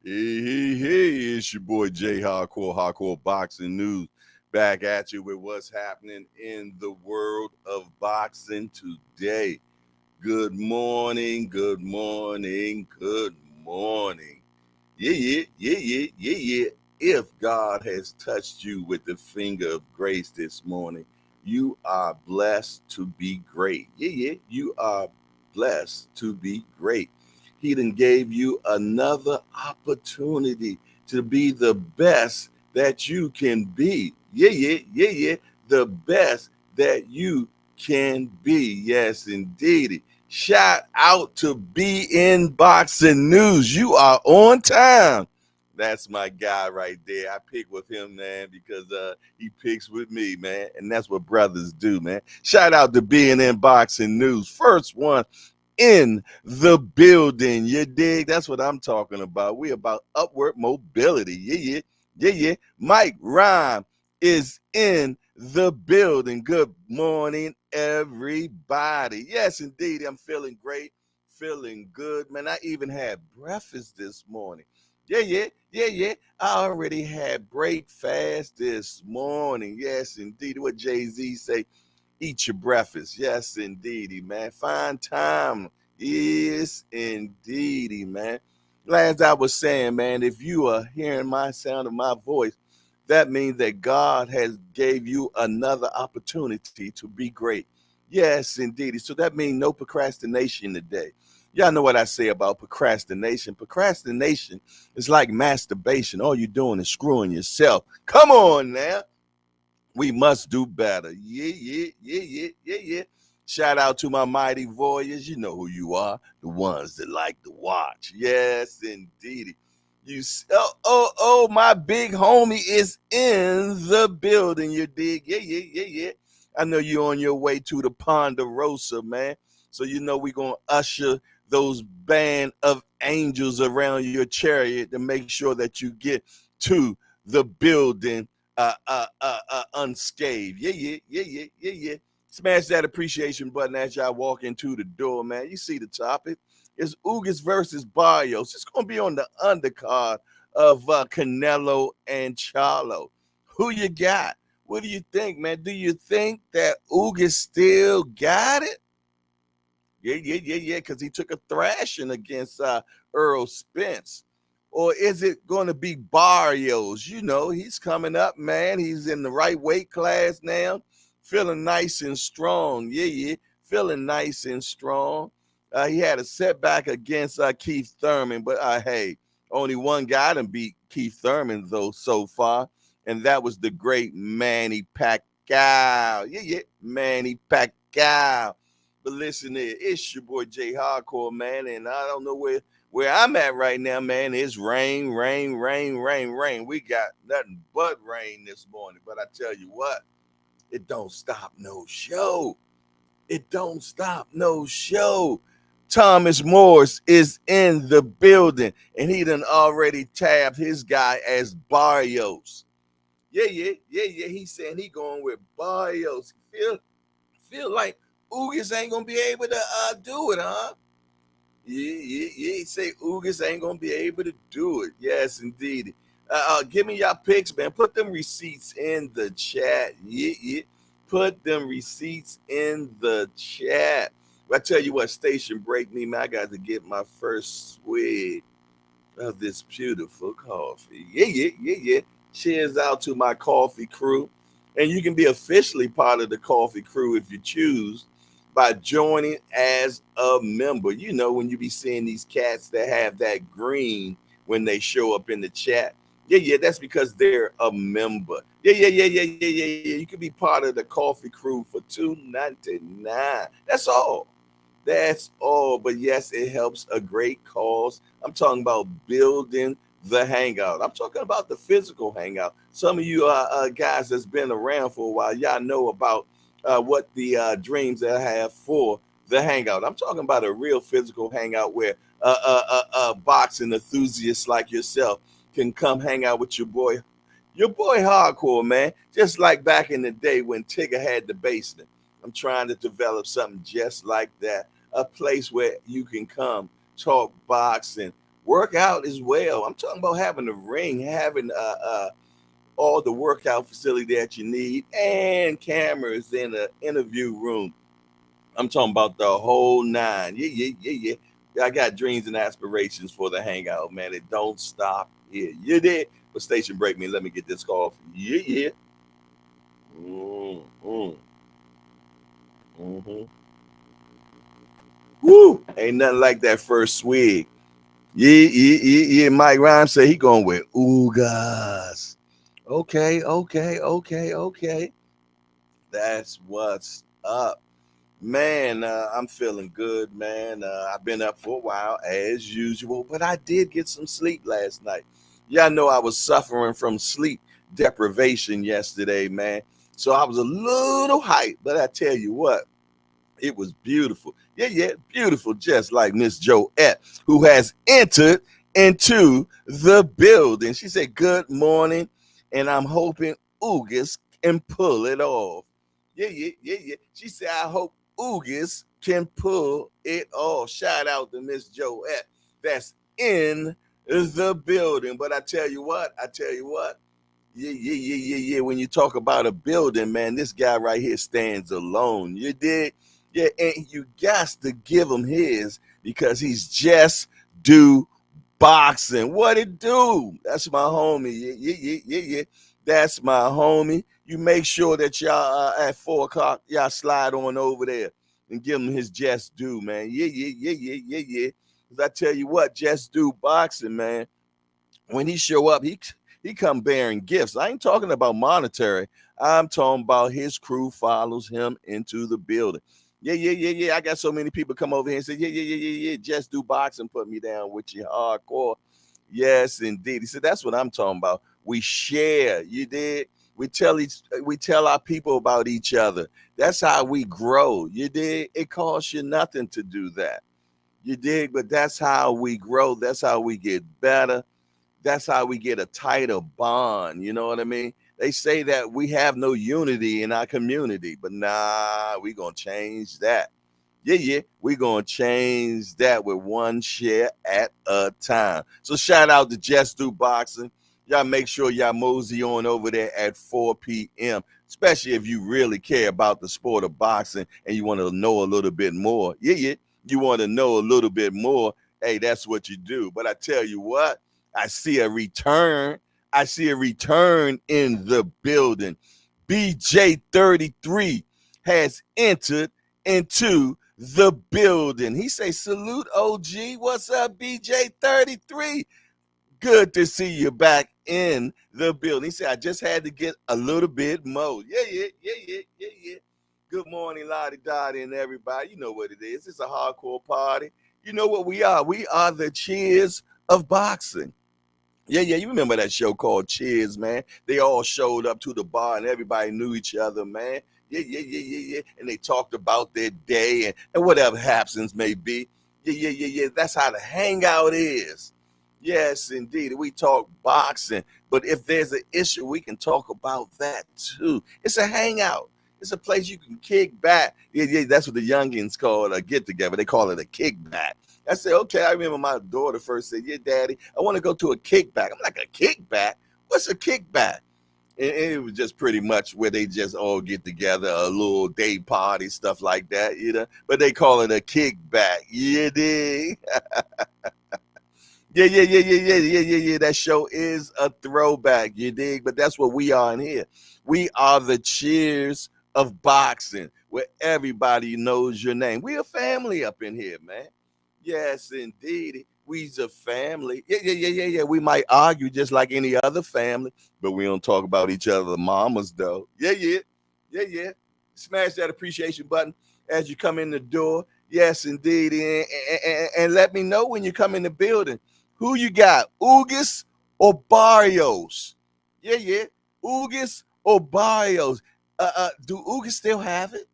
Hey, it's your boy Jay Hardcore Boxing News. Back at you with what's happening in the world of boxing today. Good morning, good morning, good morning. Yeah. If God has touched you with the finger of grace this morning, you are blessed to be great. You are blessed to be great. He done gave you another opportunity to be the best that you can be. Yeah. The best that you can be. Yes, indeed. Shout out to Be in Boxing News. You are on time. That's my guy right there. I pick with him, man, because he picks with me, man. And that's what brothers do, man. Shout out to Being in Boxing News. First one in the building. You dig? That's what I'm talking about. We about upward mobility. Yeah. Mike Rhyme is in the building. Good morning, everybody. Yes, indeed. I'm feeling great, feeling good. Man, I even had breakfast this morning. Yeah. I already had breakfast this morning. Yes, indeed. What Jay-Z say, eat your breakfast. Yes, indeedy, man. Find time. Yes, indeedy, man. As I was saying, man, if you are hearing my sound of my voice, that means that God has gave you another opportunity to be great. Yes, indeedy. So that means no procrastination today. Y'all know what I say about procrastination. Procrastination is like masturbation. All you're doing is screwing yourself. Come on now. We must do better. Yeah. Shout out to my mighty warriors. You know who you are. The ones that like to watch. Yes, indeed. My big homie is in the building. You dig? Yeah. I know you're on your way to the Ponderosa, man. So you know we're gonna usher those band of angels around your chariot to make sure that you get to the building unscathed. Yeah. Smash that appreciation button as y'all walk into the door, man. You see the topic. It's Ugas versus Barrios. It's going to be on the undercard of Canelo and Charlo. Who you got? What do you think, man? Do you think that Ugas still got it? Yeah, because he took a thrashing against Earl Spence. Or is it going to be Barrios? You know, he's coming up, man. He's in the right weight class now, feeling nice and strong. Yeah, feeling nice and strong. He had a setback against Keith Thurman, but hey, only one guy done beat Keith Thurman, though, so far, and that was the great Manny Pacquiao. Yeah, Manny Pacquiao. But listen here, it's your boy Jay Hardcore, man, and I don't know where I'm at right now, man. It's rain. We got nothing but rain this morning. But I tell you what, it don't stop no show. It don't stop no show. Thomas Morris is in the building, and he done already tabbed his guy as Barrios. Yeah. He saying he going with Barrios. Feel like Ugas ain't gonna be able to do it, huh? Yeah. He say Ugas ain't gonna be able to do it. Yes, indeed. Give me your picks, man. Put them receipts in the chat. Yeah. Put them receipts in the chat. But I tell you what, station break me, man. I got to get my first swig of this beautiful coffee. Yeah. Cheers out to my coffee crew. And you can be officially part of the coffee crew if you choose by joining as a member. You know, when you be seeing these cats that have that green when they show up in the chat. Yeah, that's because they're a member. Yeah. You can be part of the coffee crew for $2.99. That's all. That's all. But yes, it helps a great cause. I'm talking about building the hangout. I'm talking about the physical hangout. Some of you guys that's been around for a while, y'all know about what the dreams that I have for the hangout. I'm talking about a real physical hangout where boxing enthusiasts like yourself can come hang out with your boy Hardcore, man. Just like back in the day when Tigger had the basement. I'm trying to develop something just like that. A place where you can come talk boxing work out as well. I'm talking about having a ring, having all the workout facility that you need, and cameras in the interview room. I'm talking about the whole nine. Yeah, yeah, yeah, yeah. I got dreams and aspirations for the hangout, man. It don't stop here. You did. But station break me. Let me get this call. Yeah, yeah. Mm, mm, mm-hmm. Woo! Ain't nothing like that first swig. Yeah, yeah, yeah, yeah. Mike Rhymes said he going with Ugas. Okay, okay, okay, okay. That's what's up. Man, I'm feeling good, man. I've been up for a while as usual, but I did get some sleep last night. Y'all know I was suffering from sleep deprivation yesterday, man. So I was a little hyped, but I tell you what, it was beautiful. Yeah, yeah, beautiful, just like Miss Joette, who has entered into the building. She said, "Good morning," and I'm hoping Ugas can pull it off. Yeah, yeah, yeah, yeah. She said, "I hope Ugas can pull it off." Shout out to Miss Joette. That's in the building. But I tell you what, yeah, yeah, yeah, yeah, yeah. When you talk about a building, man, this guy right here stands alone. You did? Yeah, and you got to give him his because he's just do boxing. What it do? That's my homie. Yeah, yeah, yeah, yeah, yeah. That's my homie. You make sure that y'all at 4 o'clock, y'all slide on over there and give him his just do, man. Yeah, yeah, yeah, yeah, yeah, yeah. Cause I tell you what, just do boxing, man. When he show up, he come bearing gifts. I ain't talking about monetary. I'm talking about his crew follows him into the building. Yeah, yeah, yeah, yeah. I got so many people come over here and say, yeah, yeah, yeah, yeah, yeah. Just do boxing, put me down with you hardcore. Yes, indeed. He said, that's what I'm talking about. We share. You did. We tell our people about each other. That's how we grow. You did. It costs you nothing to do that. You dig, but that's how we grow. That's how we get better. That's how we get a tighter bond. You know what I mean? They say that we have no unity in our community, but nah, we gonna change that. Yeah, yeah, we gonna change that with one share at a time. So shout out to Just Do Boxing. Y'all make sure y'all mosey on over there at 4 p.m., especially if you really care about the sport of boxing and you want to know a little bit more. Yeah, yeah, you want to know a little bit more. Hey, that's what you do. But I tell you what, I see a return. I see a return in the building. BJ33 has entered into the building. He say, salute OG. What's up, BJ33? Good to see you back in the building. He said, I just had to get a little bit more. Yeah, yeah, yeah, yeah, yeah, yeah. Good morning, Lottie Dottie, and everybody. You know what it is. It's a hardcore party. You know what we are. We are the cheers of boxing. Yeah, yeah, you remember that show called Cheers, man? They all showed up to the bar and everybody knew each other, man. Yeah, yeah, yeah, yeah, yeah. And they talked about their day and whatever happens may be. Yeah, yeah, yeah, yeah. That's how the hangout is. Yes, indeed. We talk boxing, but if there's an issue, we can talk about that too. It's a hangout. It's a place you can kick back. Yeah, yeah, that's what the youngins call it, a get together. They call it a kickback. I said, okay. I remember my daughter first said, yeah, daddy, I want to go to a kickback. I'm like, a kickback? What's a kickback? And it was just pretty much where they just all get together, a little day party, stuff like that, you know. But they call it a kickback. Yeah, dig? Yeah, yeah, yeah, yeah, yeah, yeah, yeah, yeah. That show is a throwback, you dig? But that's what we are in here. We are the cheers of boxing, where everybody knows your name. We a family up in here, man. Yes, indeed. We's a family. Yeah, yeah, yeah, yeah, yeah. We might argue just like any other family, but we don't talk about each other mamas, though. Yeah, yeah, yeah, yeah. Smash that appreciation button as you come in the door. Yes, indeed. And let me know when you come in the building. Who you got, Ugas or Barrios? Yeah, yeah. Ugas or Barrios? Do Ugas still have it?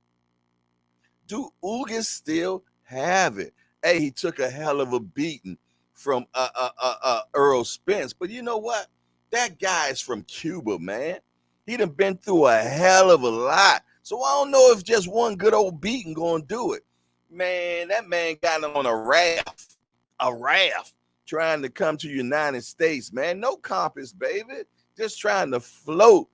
Do Ugas still have it? Hey, he took a hell of a beating from Earl Spence, but you know what? That guy is from Cuba, man. He done been through a hell of a lot. So I don't know if just one good old beating gonna do it. Man, that man got him on a raft. A raft. trying to come to United States, man. No compass, baby. Just trying to float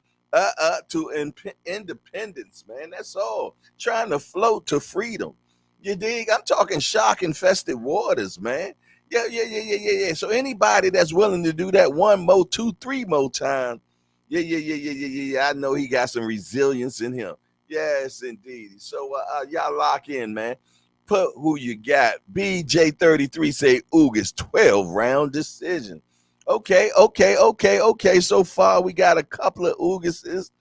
to independence, man. That's all. Trying to float to freedom. You dig? I'm talking shark infested waters, man. Yeah. So anybody that's willing to do that one more, two, three more times, yeah. I know he got some resilience in him. Yes, indeed. So y'all lock in, man. Put who you got. BJ33 say Ugas 12-round decision. Okay. So far we got a couple of Ugases.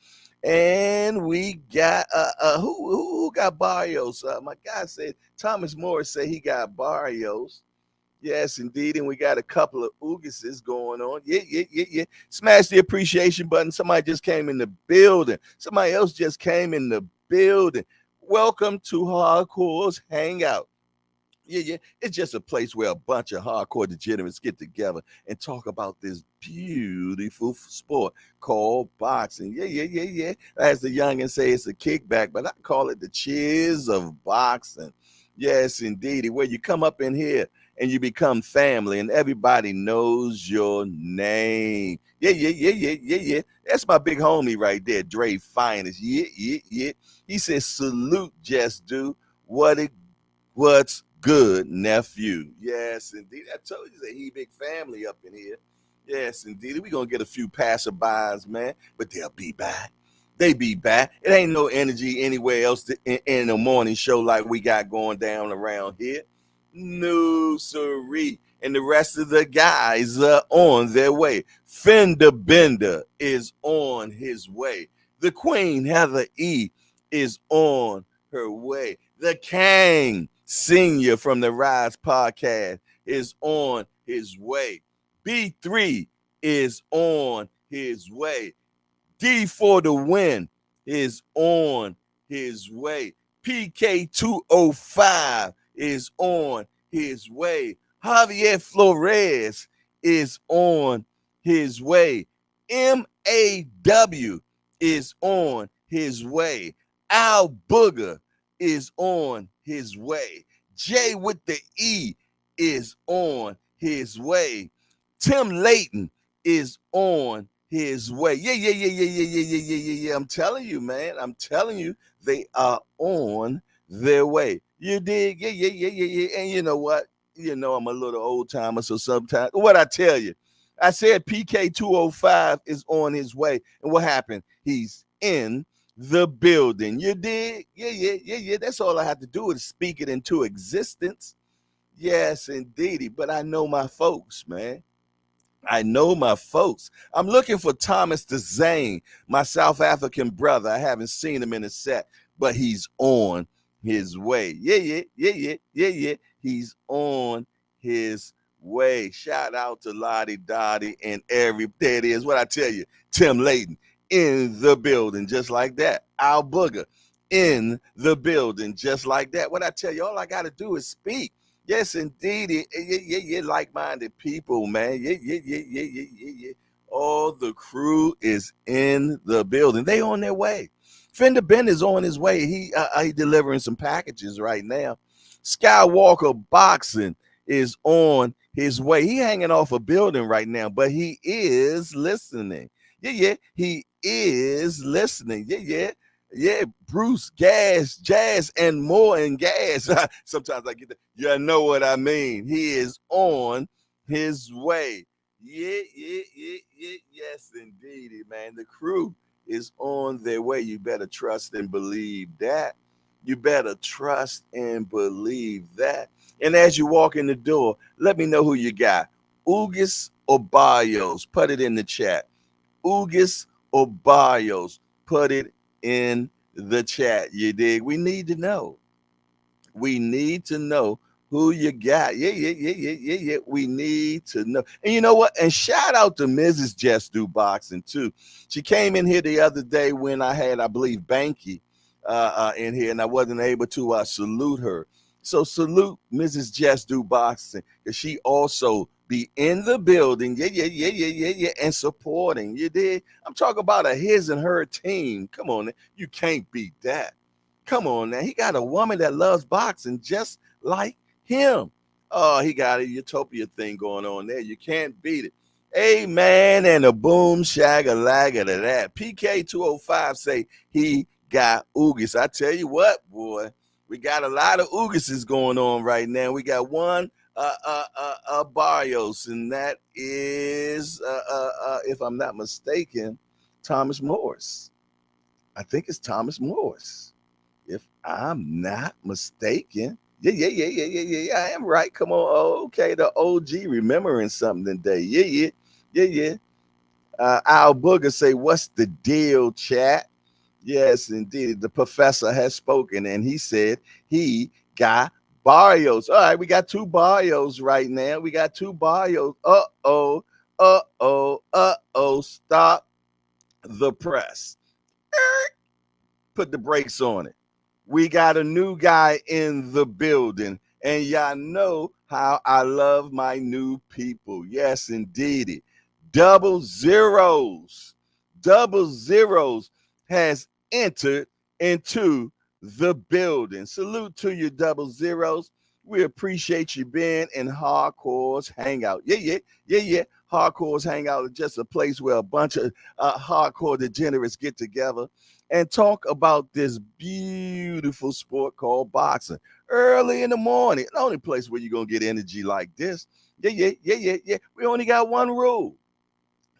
And we got who got Barrios? My guy said Thomas Morris said he got Barrios. Yes, indeed. And we got a couple of Ugases going on. Yeah. Smash the appreciation button. Somebody just came in the building. Somebody else just came in the building. Welcome to Hardcore's Hangout. Yeah. It's just a place where a bunch of hardcore degenerates get together and talk about this beautiful sport called boxing. Yeah. As the youngins say, it's a kickback, but I call it the cheers of boxing. Yes, indeed. Where you come up in here and you become family and everybody knows your name. Yeah. That's my big homie right there, Dre Finest. Yeah. He says, salute, Just Do. What's good, nephew? Yes, indeed. I told you that he big family up in here. Yes, indeed. We're going to get a few passerbys, man, but they'll be back. They be back. It ain't no energy anywhere else in the morning show like we got going down around here. No, siree. And the rest of the guys are on their way. Fender Bender is on his way. The Queen, Heather E., is on her way. The Kang Senior from the Rise Podcast is on his way. B3 is on his way. D for the Win is on his way. PK205 is on his way. Javier Flores is on his way. MAW is on his way. Al Booger is on his way. J with the E is on his way. Tim Layton is on his way. Yeah. I'm telling you, man. I'm telling you, they are on their way. You dig? Yeah. And you know what? You know I'm a little old timer, so sometimes what I tell you, I said PK205 is on his way, and what happened? He's in the building. You dig? Yeah. That's all I have to do is speak it into existence. Yes, indeedy. But I know my folks, man. I know my folks. I'm looking for Thomas the Zane, my South African brother. I haven't seen him in a set, but he's on his way. Yeah. He's on his way. Shout out to Lottie Dottie and there it is. What I tell you, Tim Layton in the building, just like that. Al Booger in the building, just like that. What I tell you, all I got to do is speak. Yes, indeed. Yeah, like-minded people, man. Yeah. All the crew is in the building. They on their way. Fender Ben is on his way. He delivering some packages right now. Skywalker Boxing is on his way. He hanging off a building right now, but he is listening. Yeah. He is listening. Yeah, Bruce, gas, jazz, and more and gas. Sometimes I get that. You know what I mean. He is on his way. Yeah. Yes, indeed, man. The crew is on their way. You better trust and believe that. You better trust and believe that. And as you walk in the door, let me know who you got. Ugas or Barrios. Put it in the chat. Ugas or Barrios. Put it in the chat. You dig? We need to know. We need to know who you got. Yeah. We need to know. And you know what? And shout out to Mrs. Just Do Boxing too. She came in here the other day when I had, I believe, Banky in here, and I wasn't able to salute her. So salute Mrs. Just Do Boxing, because she also be in the building, yeah, and supporting. You did. I'm talking about a his and her team. Come on, you can't beat that. Come on now, he got a woman that loves boxing just like him. Oh, he got a utopia thing going on there. You can't beat it. Amen and a boom shagga lagga to that. PK205 say he got Ugas. I tell you what, boy, we got a lot of Ugases going on right now. We got one Barrios, and that is, if I'm not mistaken, Thomas Morris. I think it's Thomas Morris, if I'm not mistaken. Yeah. I am right. Come on. Oh, okay. The OG remembering something today. Yeah. Al Booger say, "What's the deal, chat?" Yes, indeed. The professor has spoken, and he said he got Barrios. All right, we got two Barrios right now. We got two Barrios. Stop the press. Put the brakes on it. We got a new guy in the building, and y'all know how I love my new people. Yes, indeedy. Double zeros. Double zeros has entered into the building. Salute to you, double zeros. We appreciate you being in Hardcore's Hangout. Yeah. Hardcore's Hangout is just a place where a bunch of hardcore degenerates get together and talk about this beautiful sport called boxing early in the morning. The only place where you're going to get energy like this. Yeah. We only got one rule,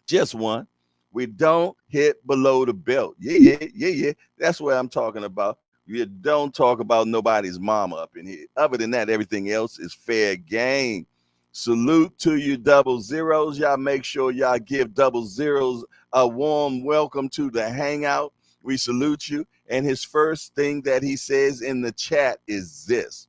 just one. We don't hit below the belt. Yeah. That's what I'm talking about. You don't talk about nobody's mama up in here. Other than that, everything else is fair game. Salute to you, double zeros. Y'all make sure y'all give double zeros a warm welcome to the hangout. We salute you. And his first thing that he says in the chat is this: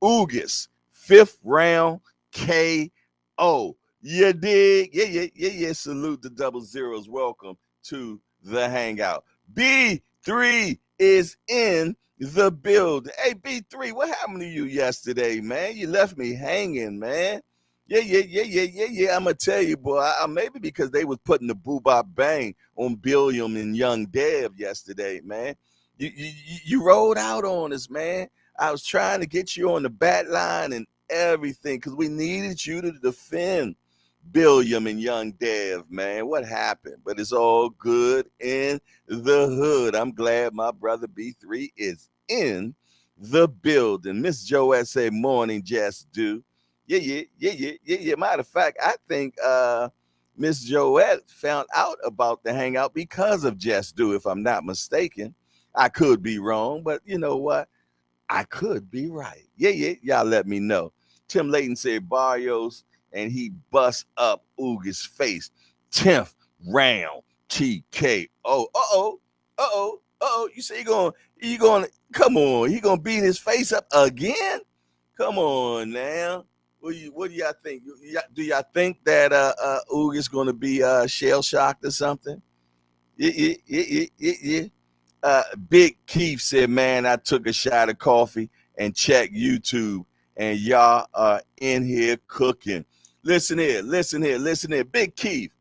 Ugas, 5th round KO. You dig? Yeah. Salute the double zeros. Welcome to the hangout. B3 is in the building. Hey, B3, what happened to you yesterday, man? You left me hanging, man. Yeah. I'm going to tell you, boy, maybe because they was putting the boo-bop bang on Billiam and Young Dev yesterday, man. You rolled out on us, man. I was trying to get you on the bat line and everything because we needed you to defend Billiam and Young Dev, man. What happened? But it's all good in the hood. I'm glad my brother B3 is in the building. Miss Joette say, "Morning, just do." Yeah. Matter of fact, I think Miss Joette found out about the hangout because of Just Do, if I'm not mistaken. I could be wrong, but you know what? I could be right. Yeah. Y'all let me know. Tim Layton said Barrios, and he bust up Ugas' face. 10th round TKO. You say you going come on, he gonna beat his face up again? Come on now. What do y'all think? Do y'all think that Ugas gonna be shell shocked or something? Yeah. Big Keith said, "Man, I took a shot of coffee and checked YouTube, and y'all are in here cooking." Listen here. Big Keith,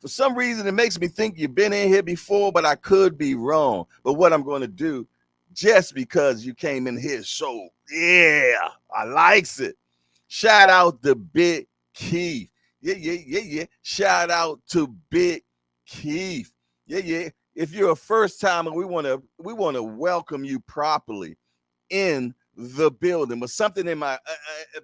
for some reason, it makes me think you've been in here before, but I could be wrong. But what I'm going to do, just because you came in here, so yeah, I likes it. Shout out to Big Keith. Yeah. Shout out to Big Keith. Yeah. If you're a first timer, we want to welcome you properly in the building. But something in my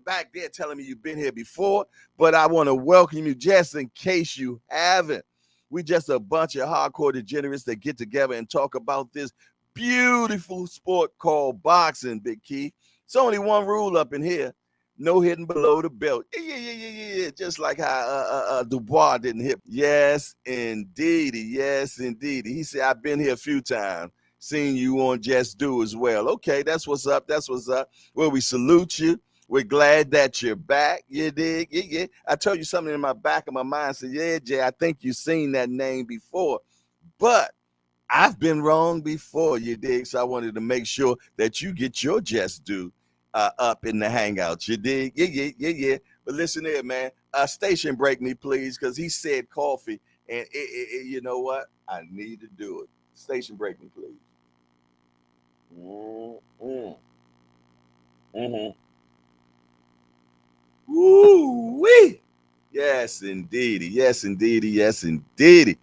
back there telling me you've been here before, but I want to welcome you just in case you haven't. We just a bunch of hardcore degenerates that get together and talk about this beautiful sport called boxing, Big Keith. It's only one rule up in here: no hitting below the belt. Yeah. Just like how Dubois didn't hit. Yes, indeed. He said, "I've been here a few times. Seen you on Just Do as well." Okay, that's what's up. Well, we salute you. We're glad that you're back. You dig? Yeah. I told you something in my back of my mind. Said, "Yeah, Jay, I think you've seen that name before." But I've been wrong before, you dig? So I wanted to make sure that you get your Just Do up in the hangouts. You dig? Yeah. But listen here, man. Station break me, please, because he said coffee. And you know what? I need to do it. Station break me, please. Mm-hmm. Woo-wee. Yes, indeedy. Yes, indeedy. Yes, indeedy.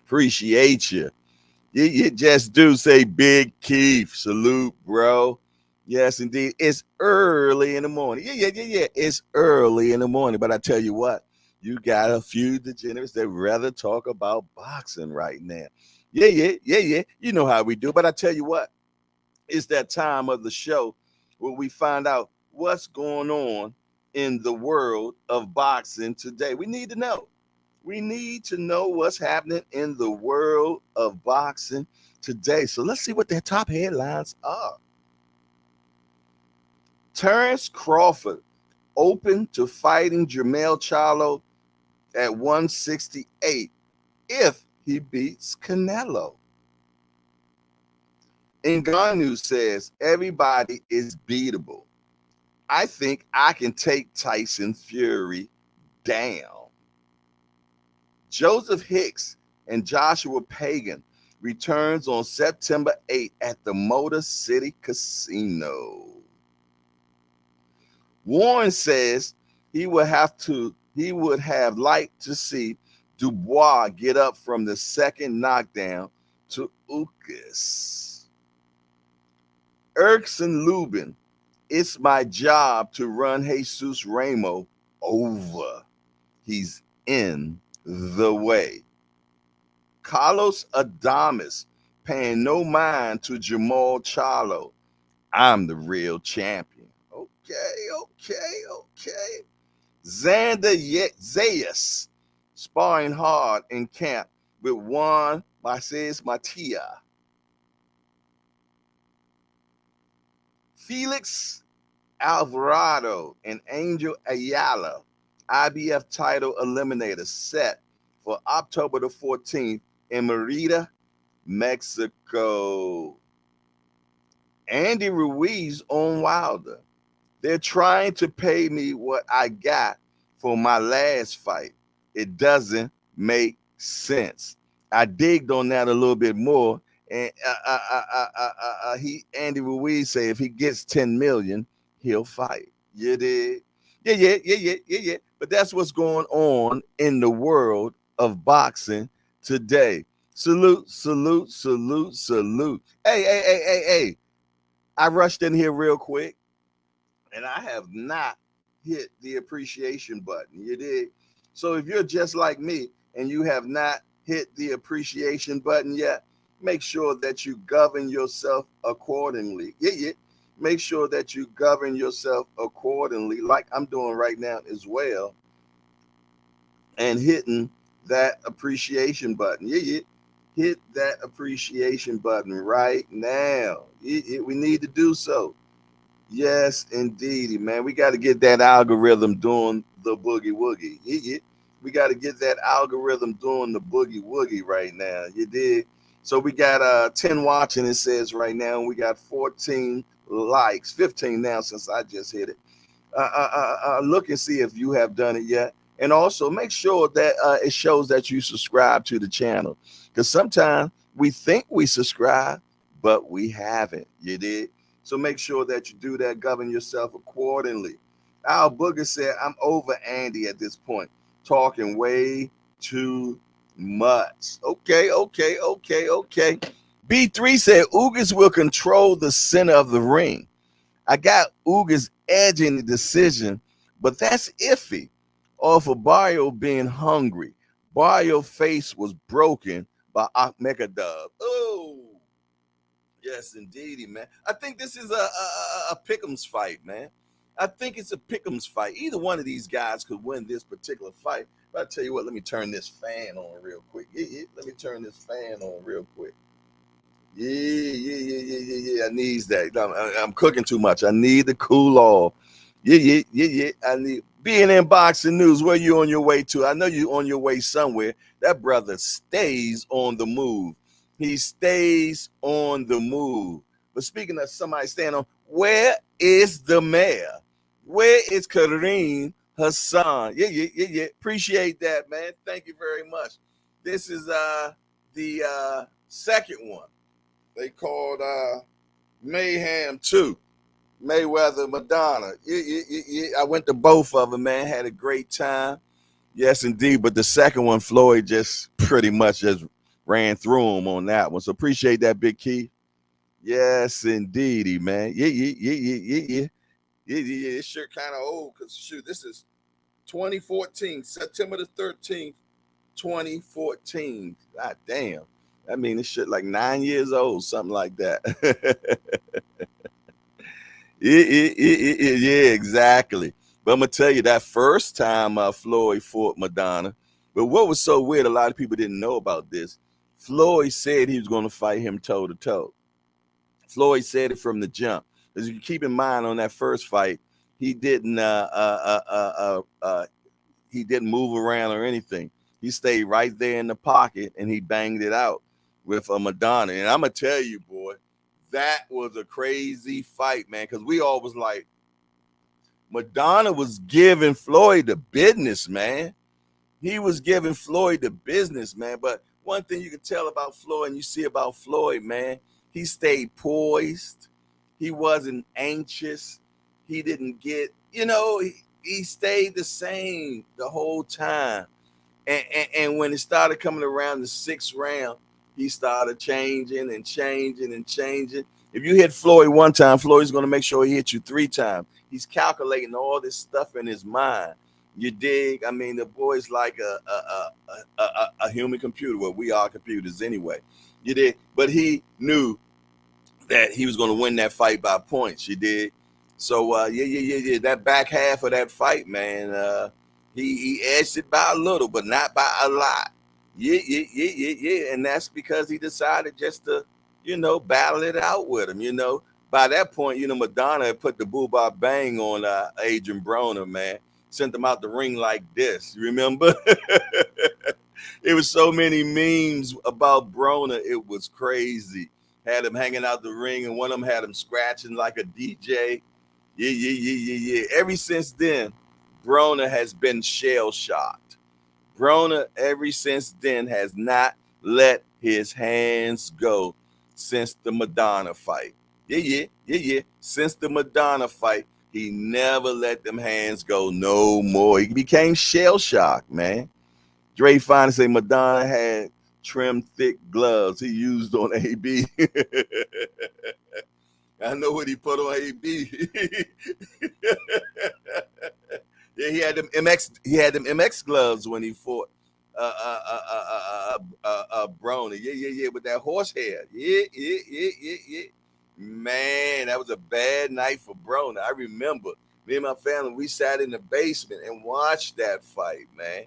Appreciate you. You just do say Big Keith. Salute, bro. Yes, indeed. It's early in the morning. Yeah. It's early in the morning. But I tell you what, you got a few degenerates that rather talk about boxing right now. Yeah. You know how we do. But I tell you what, it's that time of the show where we find out what's going on in the world of boxing today. We need to know. We need to know what's happening in the world of boxing today. So let's see what their top headlines are. Terrence Crawford open to fighting Jermell Charlo at 168 if he beats Canelo. Ngannou says everybody is beatable. I think I can take Tyson Fury down. Joseph Hicks and Joshua Pagan returns on September 8th at the Motor City Casino. Warren says he would have liked to see Dubois get up from the second knockdown to Ugas. Erkson Lubin, it's my job to run Jesus Ramo over. He's in the way. Carlos Adames paying no mind to Jamal Charlo. I'm the real champion. Okay. Xander Zayas sparring hard in camp with Juan Marces Matia. Felix Alvarado and Angel Ayala IBF title eliminator set for October the 14th in Merida, Mexico. Andy Ruiz on Wilder. They're trying to pay me what I got for my last fight. It doesn't make sense. I digged on that a little bit more, and Andy Ruiz say if he gets 10 million, he'll fight. You did? Yeah. But that's what's going on in the world of boxing today. Salute. Hey. I rushed in here real quick, and I have not hit the appreciation button. You did? So if you're just like me and you have not hit the appreciation button yet, make sure that you govern yourself accordingly. Yeah. Make sure that you govern yourself accordingly, like I'm doing right now as well, and hitting that appreciation button. Yeah. Hit that appreciation button right now. We need to do so. Yes, indeed, man. We got to get that algorithm doing the boogie woogie. Yeah. We got to get that algorithm doing the boogie woogie right now. You did. So we got 10 watching, it says right now, and we got 14 likes, 15 now since I just hit it. Look and see if you have done it yet. And also make sure that it shows that you subscribe to the channel. Because sometimes we think we subscribe, but we haven't. You did? So make sure that you do that. Govern yourself accordingly. Al Booger said, I'm over Andy at this point. Talking way too much. Okay. B3 said, Ugas will control the center of the ring. I got Ugas edge in the decision, but that's iffy. Or for Barrios being hungry. Barrios' face was broken by Ahmedov. Oh, yes, indeedy, man. I think this is a pick'ems fight, man. I think it's a pick'ems fight. Either one of these guys could win this particular fight. But I tell you what, let me turn this fan on real quick. Yeah. Let me turn this fan on real quick. Yeah. I need that. I'm cooking too much. I need to cool off. Yeah. I need being in boxing news. Where you on your way to? I know you on your way somewhere. That brother stays on the move. He stays on the move. But speaking of somebody staying on, where is the mayor? Where is Kareem Hassan? Yeah. Appreciate that, man. Thank you very much. This is the second one. They called Mayhem 2. Mayweather, Madonna. I went to both of them, man. Had a great time. Yes, indeed. But the second one, Floyd just pretty much just ran through him on that one. So appreciate that, Big Key. Yes, indeedy, man. Yeah. This shirt kind of old because shoot, this is 2014, September the 13th, 2014. God damn. I mean, this shit like 9 years old, something like that. Yeah, exactly. But I'm gonna tell you that first time Floyd fought Madonna. But what was so weird, a lot of people didn't know about this. Floyd said he was going to fight him toe to toe. Floyd said it from the jump. As you keep in mind, on that first fight, he didn't he didn't move around or anything. He stayed right there in the pocket and he banged it out with a Madonna. And I'm gonna tell you, boy, that was a crazy fight, man. Because we all was like, Madonna was giving Floyd the business, man. He was giving Floyd the business, man. But one thing you can tell about Floyd, and you see about Floyd, man, he stayed poised. He wasn't anxious. He didn't get, he stayed the same the whole time. And when it started coming around the sixth round, he started changing and changing and changing. If you hit Floyd one time, Floyd's going to make sure he hits you three times. He's calculating all this stuff in his mind. You dig? I mean, the boy's like a human computer. Well, we are computers anyway. You dig? But he knew that he was going to win that fight by points. You dig? So yeah. That back half of that fight, man, he edged it by a little, but not by a lot. Yeah. And that's because he decided just to, battle it out with him. By that point, Madonna had put the boo-bop bang on Adrian Broner, man. Sent him out the ring like this. You remember? It was so many memes about Broner. It was crazy. Had him hanging out the ring, and one of them had him scratching like a DJ. Yeah. Ever since then, Broner has been shell-shocked. Broner, ever since then, has not let his hands go since the Madonna fight. Yeah. Since the Madonna fight, he never let them hands go no more. He became shell-shocked, man. Dre finally say Madonna had trim, thick gloves he used on AB. I know what he put on AB. Yeah, he had them MX. He had them MX gloves when he fought Brony. Yeah, with that horse hair. Yeah. Man, that was a bad night for Brony. I remember me and my family. We sat in the basement and watched that fight, man.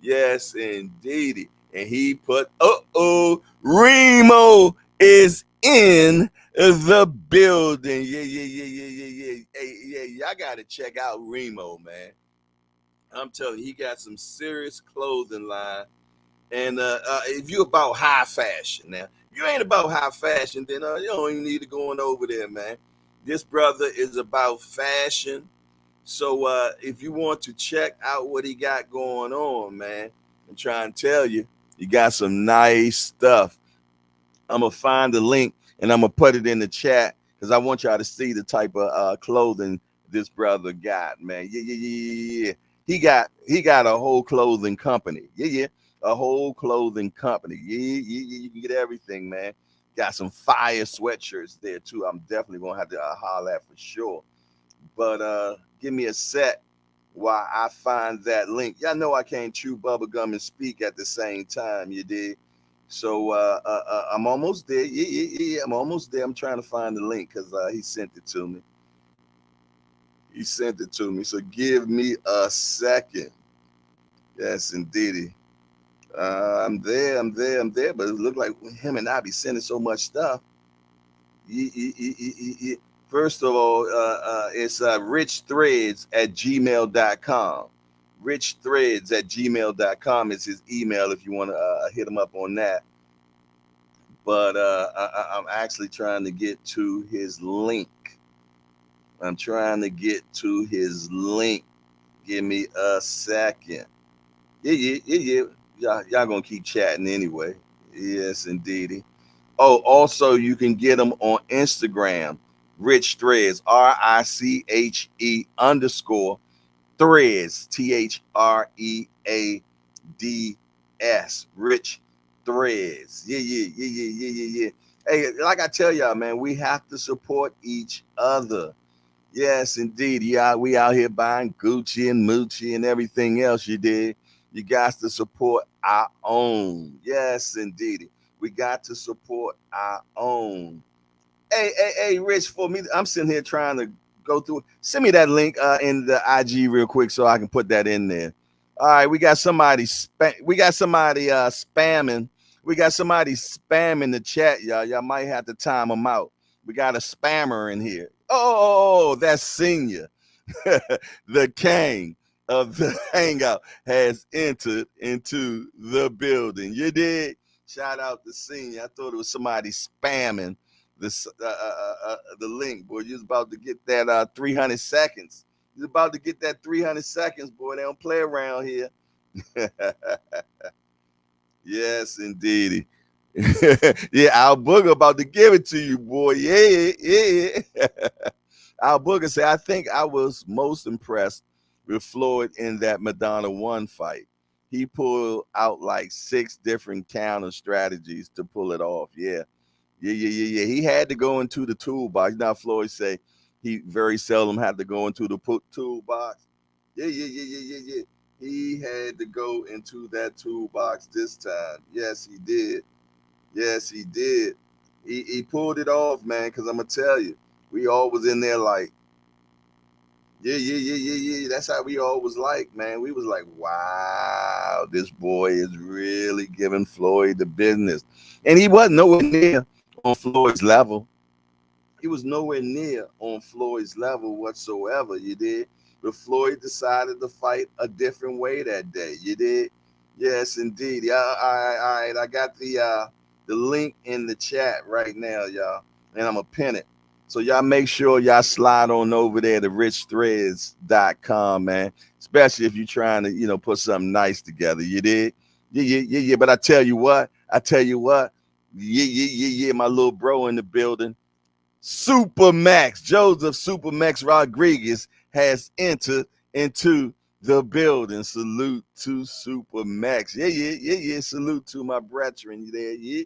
Yes, indeed. And he put, Remo is in the building. Yeah. Hey, y'all got to check out Remo, man. I'm telling you, he got some serious clothing line. And if you're about high fashion now, if you ain't about high fashion, then you don't even need to go on over there, man. This brother is about fashion. So if you want to check out what he got going on, man, I'm trying to tell you, you got some nice stuff. I'm going to find the link and I'm going to put it in the chat because I want y'all to see the type of clothing this brother got, man. Yeah. He got a whole clothing company. Yeah. A whole clothing company. Yeah. You can get everything, man. Got some fire sweatshirts there too. I'm definitely going to have to holler at for sure. But give me a sec while I find that link. Y'all know I can't chew bubblegum and speak at the same time, you did. So I'm almost there. Yeah, I'm almost there. I'm trying to find the link because he sent it to me. So give me a second. Yes, indeedy. I'm there. But it looked like him and I be sending so much stuff. Yeah. First of all, it's richthreads@gmail.com. Richthreads@gmail.com is his email if you want to hit him up on that. But I'm actually trying to get to his link. Give me a second. Yeah. Y'all gonna keep chatting anyway. Yes, indeedy. Oh, also you can get them on Instagram. Rich Threads, RICHE underscore Threads, THREADS, Rich Threads. Yeah. Hey, like I tell y'all, man, we have to support each other. Yes, indeed. Yeah, we out here buying Gucci and Moochie and everything else you did. You got to support our own. Yes, indeed. We got to support our own. Hey, Rich, for me, I'm sitting here trying to go through. Send me that link in the IG real quick so I can put that in there. All right, we got somebody spamming. We got somebody spamming the chat, y'all. Y'all might have to time them out. We got a spammer in here. Oh, that's Senior. The king of the hangout has entered into the building. You did. Shout out to Senior. I thought it was somebody spamming the link, boy. You was about to get that 300 seconds. You was about to get that 300 seconds, boy. They don't play around here. Yes, indeed. Yeah, Al Booger about to give it to you, boy. Yeah. Al Booger said, I think I was most impressed with Floyd in that Madonna 1 fight. He pulled out like 6 different counter strategies to pull it off. Yeah. He had to go into the toolbox. Now Floyd say he very seldom had to go into the toolbox. Yeah. He had to go into that toolbox this time. Yes, he did. He pulled it off, man, because I'm going to tell you, we all was in there like, yeah. That's how we all was like, man. We was like, wow, this boy is really giving Floyd the business. And he wasn't nowhere near on Floyd's level. He was nowhere near on Floyd's level whatsoever, you did. But Floyd decided to fight a different way that day, you did. Yes, indeed. Yeah, all right. I got the link in the chat right now, y'all, and I'm gonna pin it. So y'all make sure y'all slide on over there to richthreads.com, man. Especially if you're trying to, put something nice together. You did? Yeah. But I tell you what. Yeah. My little bro in the building. Supermax, Joseph Supermax Rodriguez has entered into the building. Salute to Supermax. Yeah. Salute to my brethren. You there? Yeah.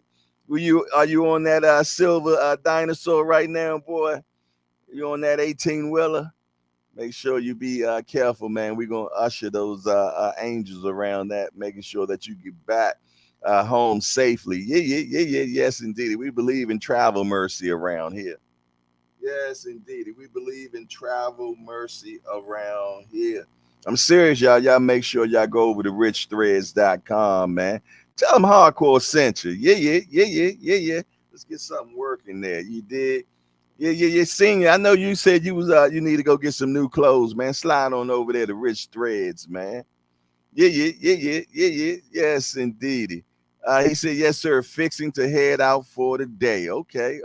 Are you on that silver dinosaur right now, boy? You on that 18-wheeler? Make sure you be careful, man. We're gonna usher those angels around that, making sure that you get back home safely. Yeah. Yes, indeed. We believe in travel mercy around here. Yes, indeed. We believe in travel mercy around here. I'm serious, y'all. Y'all make sure y'all go over to richthreads.com, man. Tell them Hardcore sent you. Yeah. Let's get something working there. You did. Yeah. Senior, I know you said you was you need to go get some new clothes, man. Slide on over there to Rich Threads, man. Yeah. Yes, indeed. He said, yes, sir. Fixing to head out for the day. Okay.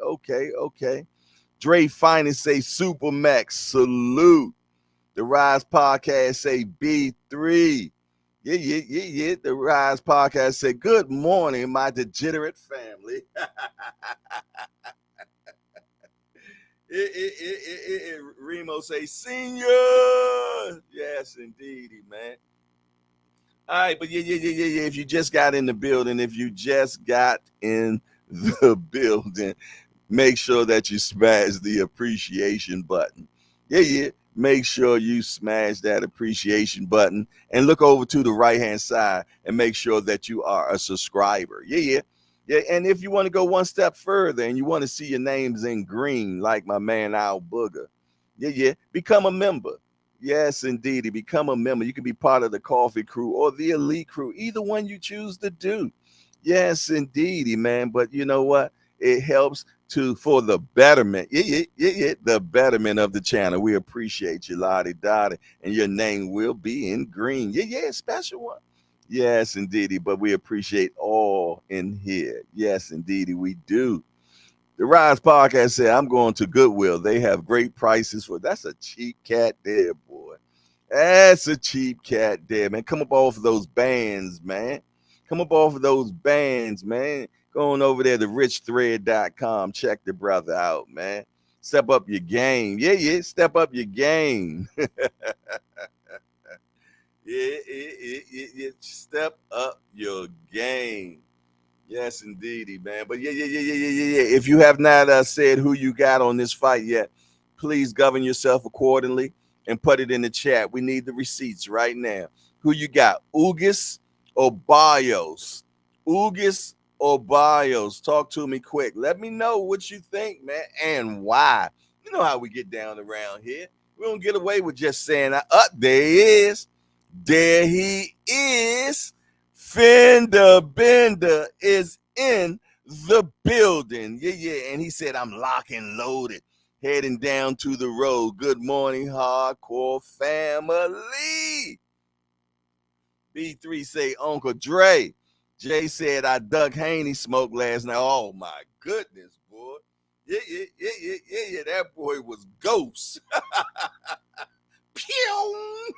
Dre Finest say Supermax, salute. The Rise Podcast say B3. Yeah. The Rise Podcast say, good morning, my degenerate family. Remo say, senior. Yes, indeed, man. All right, but yeah. If you just got in the building, make sure that you smash the appreciation button. Yeah. Make sure you smash that appreciation button and look over to the right-hand side and make sure that you are a subscriber. Yeah. And if you want to go one step further and you want to see your names in green, like my man Al Booger, yeah, become a member. Yes, indeed. Become a member. You can be part of the coffee crew or the elite crew, either one you choose to do. Yes, indeed, man. But you know what? It helps for the betterment. Yeah. The betterment of the channel. We appreciate you, Lottie Dottie. And your name will be in green. Yeah, special one. Yes, indeed. But we appreciate all in here. Yes, indeed, we do. The Rise Podcast said, I'm going to Goodwill. They have great prices for that's a cheap cat there, boy. That's a cheap cat there, man. Come up off of those bands, man. Go on over there to richthread.com. Check the brother out, man. Step up your game. Yeah. Step up your game. Yeah. Step up your game. Yes, indeedy, man. But yeah. If you have not said who you got on this fight yet, please govern yourself accordingly and put it in the chat. We need the receipts right now. Who you got? Ugas or Barrios? Ugas or Barrios? Talk to me quick. Let me know what you think, man, and why. You know how we get down around here. We don't get away with just saying, there he is. There he is. Fender Bender is in the building. Yeah. And he said, I'm locked and loaded, heading down to the road. Good morning, hardcore family. B3 say, Uncle Dre. Jay said, I Doug Haney smoked last night. Oh, my goodness, boy. Yeah. That boy was ghost. Pew!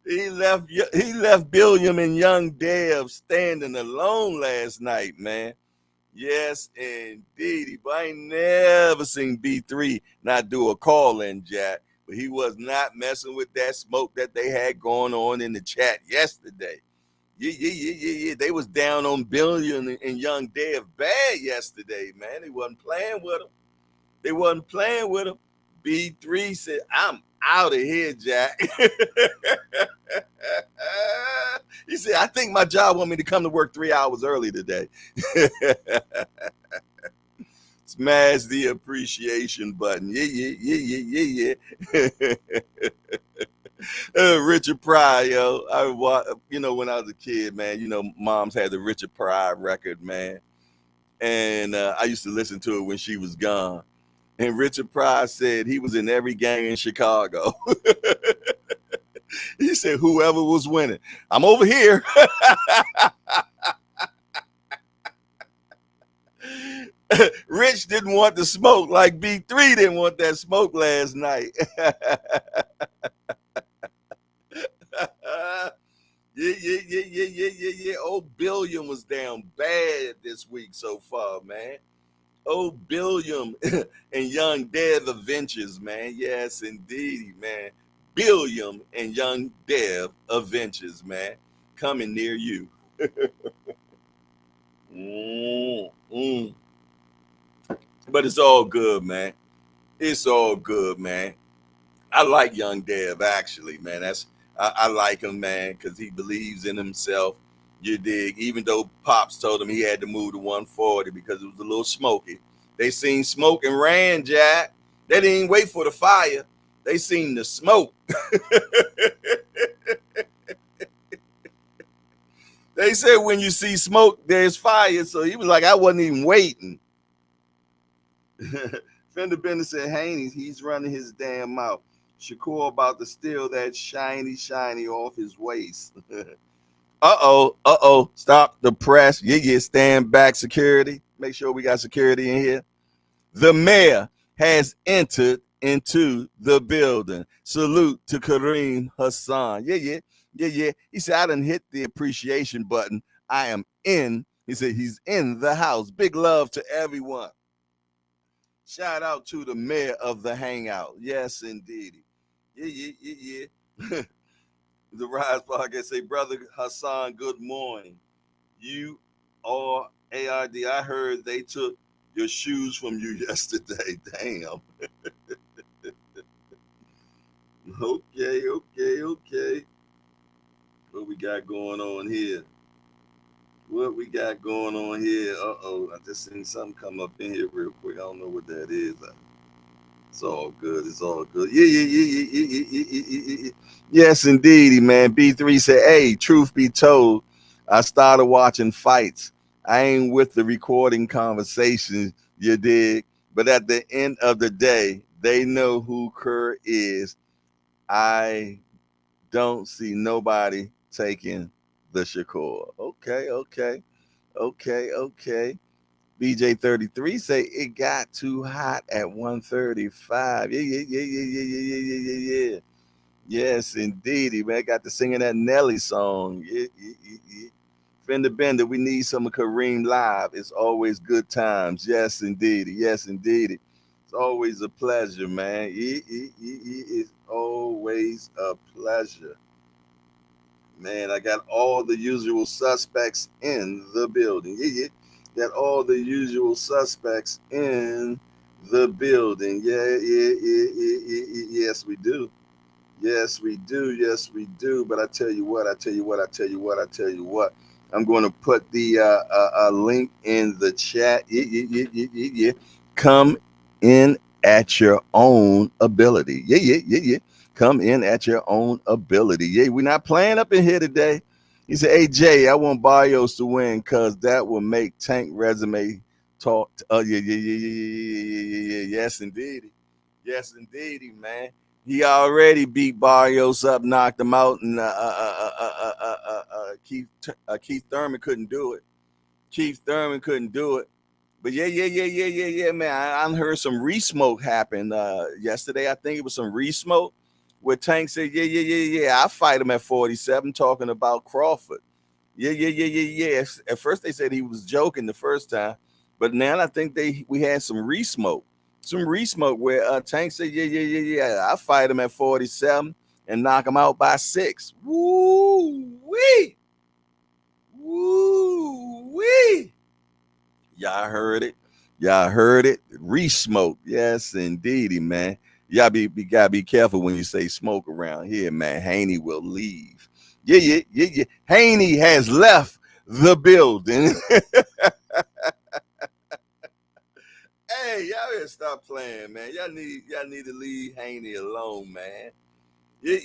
He left Billiam and Young Dev standing alone last night, man. Yes, indeed. But I ain't never seen B3 not do a call-in, Jack. But he was not messing with that smoke that they had going on in the chat yesterday. Yeah. They was down on Billiam and Young Dev bad yesterday, man. They wasn't playing with him. B3 said, I'm out of here, Jack. He said, I think my job want me to come to work 3 hours early today. Smash the appreciation button. Yeah. Richard Pryor, yo. When I was a kid, man, moms had the Richard Pryor record, man. And I used to listen to it when she was gone. And Richard Pryor said he was in every gang in Chicago. He said, whoever was winning, I'm over here. Rich didn't want the smoke like B3 didn't want that smoke last night. Yeah. Old Billiam was down bad this week so far, man. Old Billiam and Young Dev Adventures, man. Yes, indeed, man. Billiam and Young Dev Adventures, man. Coming near you. But it's all good, man. It's all good, man. I like Young Dev, actually, man. I like him, man, because he believes in himself. You dig? Even though Pops told him he had to move to 140 because it was a little smoky. They seen smoke and ran, Jack. They didn't wait for the fire. They seen the smoke. They said when you see smoke, there's fire. So he was like, I wasn't even waiting. Fender Bender said, Haney, he's running his damn mouth. Shakur about to steal that shiny off his waist. Uh-oh. Stop the press. Yeah, stand back, security. Make sure we got security in here. The mayor has entered into the building. Salute to Kareem Hassan. Yeah. He said, I done hit the appreciation button. I am in. He said, he's in the house. Big love to everyone. Shout out to the mayor of the hangout. Yes, indeed. Yeah. The Rise Podcast say, Brother Hassan, good morning. You are ARD. I heard they took your shoes from you yesterday. Damn. Okay. What we got going on here? Uh-oh. I just seen something come up in here real quick. I don't know what that is. It's all good. Yeah. Yes, indeed, man. B3 said, hey, truth be told, I started watching fights. I ain't with the recording conversations, you dig? But at the end of the day, they know who Kerr is. I don't see nobody taking the Shakur. Okay. BJ33 say it got too hot at 135. Yeah. Yes, indeed. Man, got to singing that Nelly song. Yeah. Fender Bender, we need some of Kareem live. It's always good times. Yes, indeed. Yes, indeed. It's always a pleasure, man. It's always a pleasure. Man, I got all the usual suspects in the building. Got all the usual suspects in the building. Yes, we do. Yes, we do. Yes, we do. But I tell you what, I'm going to put the link in the chat. Come in at your own ability. Come in at your own ability. Yeah, we're not playing up in here today. He said, hey, Jay, I want Barrios to win because that will make Tank resume talk. Oh, yeah. Yes, indeed. Yes, indeedy, man. He already beat Barrios up, knocked him out, and Keith Thurman couldn't do it. Keith Thurman couldn't do it. But yeah, man. I heard some re-smoke happen yesterday. I think it was some re-smoke where Tank said, yeah. I fight him at 47, talking about Crawford. Yeah. At first they said he was joking the first time, but now I think we had some re-smoke. Some re-smoke where Tank said, yeah. I fight him at 47 and knock him out by 6. Woo-wee. Woo-wee. Y'all heard it. Y'all heard it. Re-smoke. Yes, indeedy, man. Y'all gotta be careful when you say smoke around here, man. Haney will leave. Yeah. Haney has left the building. Hey, y'all better stop playing, man. Y'all need to leave Haney alone, man. Yeah.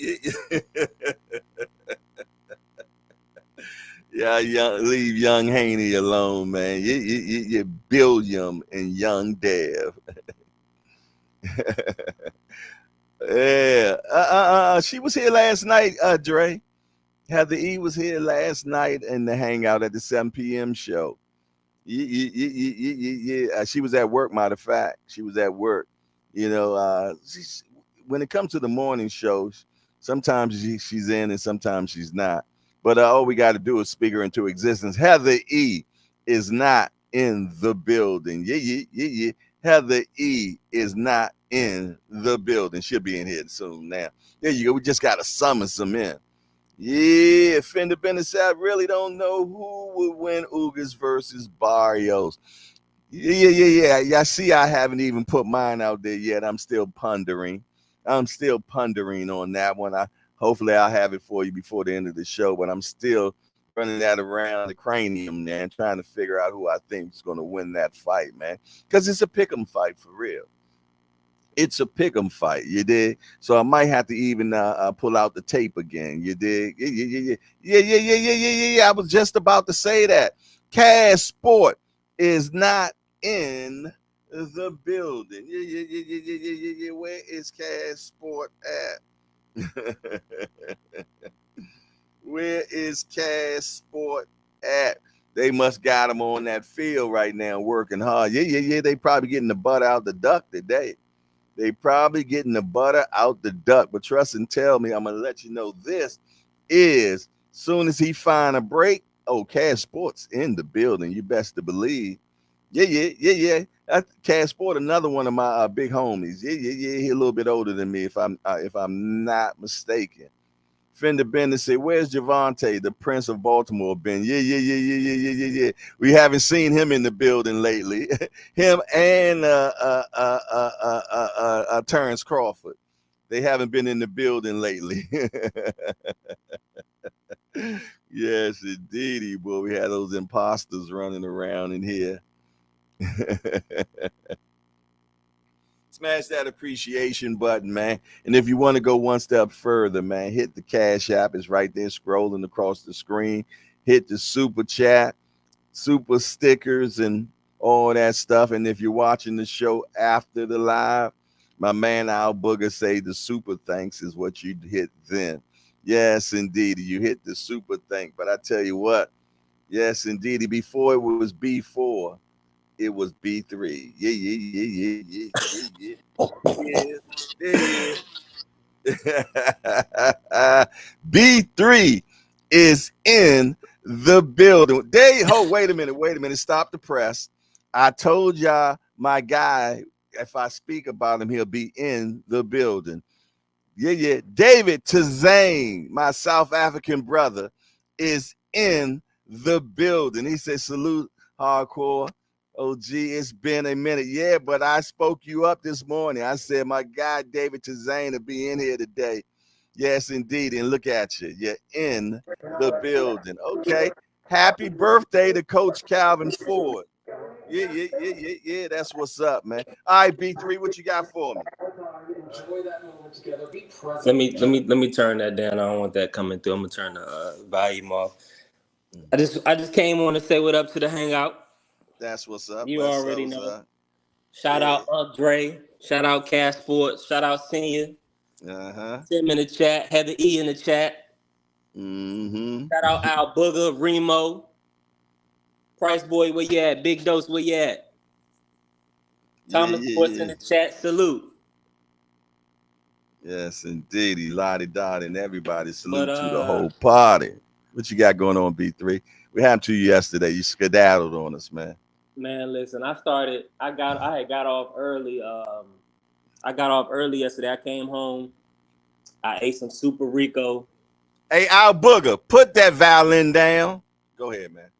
Leave young Haney alone, man. You Billiam and young Dev. Yeah. She was here last night, Dre. Heather E was here last night in the hangout at the 7 p.m. show. Yeah. She was at work, matter of fact. She was at work. When it comes to the morning shows, sometimes she's in and sometimes she's not. But all we got to do is speak her into existence. Heather E is not in the building. Yeah. Heather E is not in the building. She'll be in here soon now. There you go. We just got to summon some in. Yeah, Fender Bennett said, I really don't know who would win Ugas versus Barrios. Yeah. See, I haven't even put mine out there yet. I'm still pondering on that one. Hopefully I'll have it for you before the end of the show, but I'm still running that around the cranium, man, trying to figure out who I think is going to win that fight, man, because it's a pick'em fight for real. It's a pick'em fight, you dig? So I might have to even pull out the tape again, you dig? Yeah. I was just about to say that. Cash Sport is not in the building. Yeah. Where is Cash Sport at? Where is Cash Sport at? They must got him on that field right now working hard. Yeah. They probably getting the butt out the duck today. They probably getting the butter out the duck. But trust and tell me, I'm going to let you know this is soon as he find a break, Cash Sport's in the building. You best to believe. Yeah. Cash Sport, another one of my big homies. Yeah. He a little bit older than me if I'm not mistaken. Fender Bender said, where's Javante, the Prince of Baltimore, been? Yeah. We haven't seen him in the building lately. Him and Terrence Crawford. They haven't been in the building lately. Yes, indeed, boy. We had those imposters running around in here. Smash that appreciation button, man. And if you want to go one step further, man, hit the Cash App. It's right there scrolling across the screen. Hit the super chat, super stickers, and all that stuff. And if you're watching the show after the live, my man Al Booger say the super thanks is what you hit then. Yes, indeed. You hit the super thank. But I tell you what, yes, indeed. Before it was B4. It was B3. Yeah. B3 is in the building. Wait a minute. Stop the press. I told y'all my guy, if I speak about him, he'll be in the building. Yeah. David Tazane, my South African brother, is in the building. He said, salute, hardcore. OG, it's been a minute. Yeah, but I spoke you up this morning. I said, my guy, David Tazane, will be in here today. Yes, indeed. And look at you. You're in the building. Okay. Happy birthday to Coach Calvin Ford. Yeah. That's what's up, man. All right, B3, what you got for me? Enjoy that moment together. Be present. Let me turn that down. I don't want that coming through. I'm gonna turn the volume off. I just came on to say what up to the hangout. That's what's up. You That's already what's know. up. Shout Yeah. out Dre. Shout out Cash Sports. Shout out Senior. Uh-huh. Tim in the chat. Heather E in the chat. Mm-hmm. Shout out Al Booger, Remo, Price Boy. Where you at? Big Dose. Where you at? Thomas Sports in Yeah. the chat. Salute. Yes, indeed. Lottie Dot and everybody. But Salute to the whole party. What you got going on, B3? We had to you yesterday. You skedaddled on us, man. man, listen. I had got off early. I got off early yesterday. I came home. I ate some Super Rico. Hey, Al Booger, put that violin down. Go ahead, man.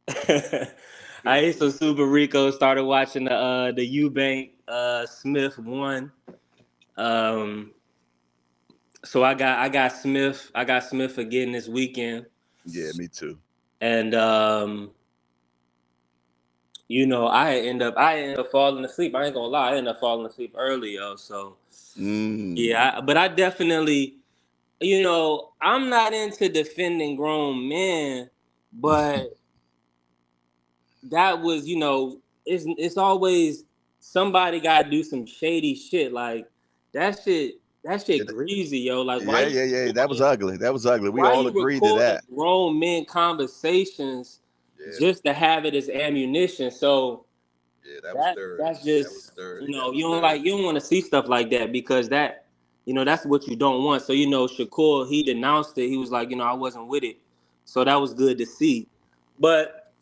I ate some Super Rico. Started watching the Eubank Smith one. Um, so I got Smith again this weekend, Yeah, me too. and I ended up falling asleep. I ain't gonna lie, I ended up falling asleep early, yo. So Mm. yeah, but I definitely, I'm not into defending grown men, but that was, it's always somebody got to do some shady shit. Like that shit greasy, yo. Like Yeah. That was ugly. That was ugly. We why all you agreed to recording that. grown men conversations Yeah, just to have it as ammunition? So yeah, that was dirty. that's That was just, dirty. That you was don't dirty. like, you don't want to see stuff like that, because that's what you don't want. So Shakur, he denounced it. He was like, I wasn't with it. So that was good to see. But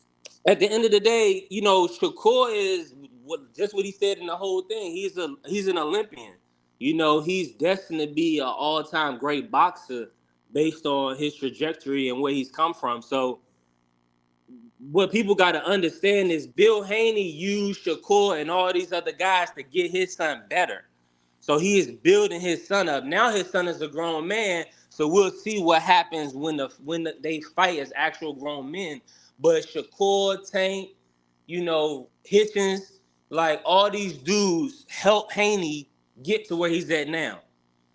at the end of the day, Shakur is just what he said in the whole thing. He's an Olympian. He's destined to be an all-time great boxer based on his trajectory and where he's come from. So what people got to understand is Bill Haney used Shakur and all these other guys to get his son better. So he is building his son up. Now his son is a grown man. So we'll see what happens they fight as actual grown men. But Shakur, Tank, Hitchens, like all these dudes help Haney get to where he's at now.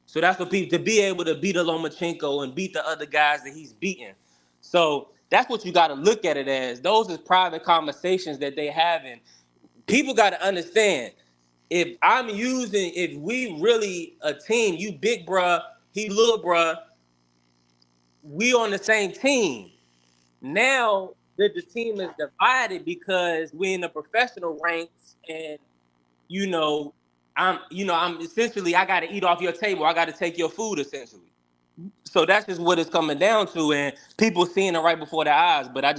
So that's what people, to be able to beat a Lomachenko and beat the other guys that he's beating. So that's what you got to look at it as. Those is private conversations that they having. People got to understand, if we really a team, you big bruh, he little bruh, we on the same team. Now that the team is divided because we in the professional ranks, and you know, I'm essentially, I got to eat off your table. I got to take your food essentially. So that's just what it's coming down to, and people seeing it right before their eyes. But I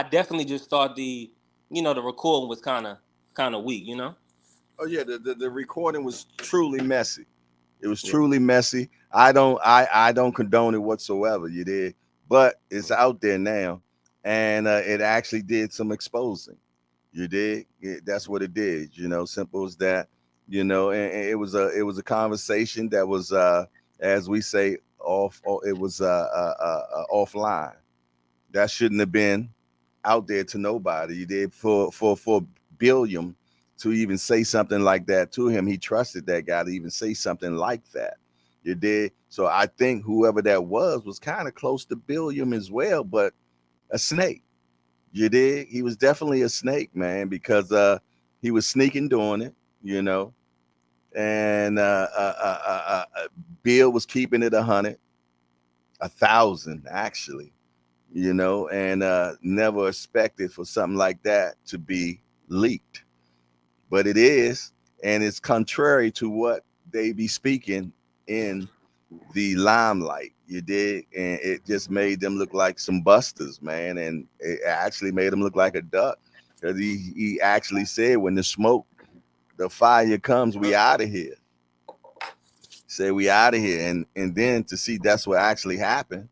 definitely just thought the recording was kind of weak. Oh yeah, the recording was truly messy. It was truly messy. I don't condone it whatsoever. You did, but it's out there now, and it actually did some exposing. You did. That's what it did. Simple as that. And it was a conversation that was, as we say, off. It was offline. That shouldn't have been out there to nobody. You did for Billiam to even say something like that to him. He trusted that guy to even say something like that. You did. So I think whoever that was kind of close to Billiam as well, but a snake. You did. He was definitely a snake, man, because he was sneaking doing it, and Bill was keeping it 100, 1,000 actually, and never expected for something like that to be leaked. But it is, and it's contrary to what they be speaking in the limelight. You did, and it just made them look like some busters, man. And it actually made him look like a duck, because he actually said, when the smoke, the fire comes, we out of here. Say we out of here, and then to see that's what actually happened.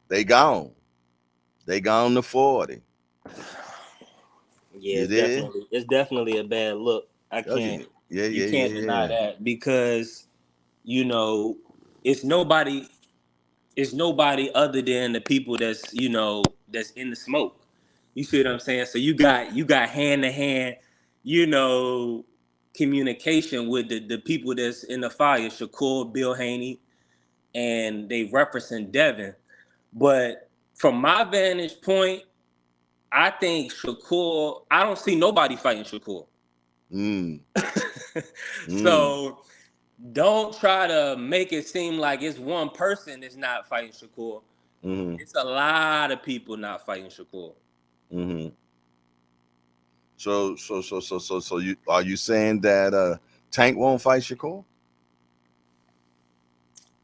They gone. They gone to 40. Yeah, You did? it's definitely a bad look. Oh, yeah, yeah, You yeah, can't yeah, deny yeah. that, because you know it's nobody other than the people that's that's in the smoke. You see what I'm saying? So you got hand to hand, communication with the people that's in the fire, Shakur, Bill Haney, and they referencing Devin. But from my vantage point, I think Shakur, I don't see nobody fighting Shakur. Mm. So don't try to make it seem like it's one person that's not fighting Shakur. Mm-hmm. It's a lot of people not fighting Shakur. Mm-hmm. So you are you saying that Tank won't fight Shakur?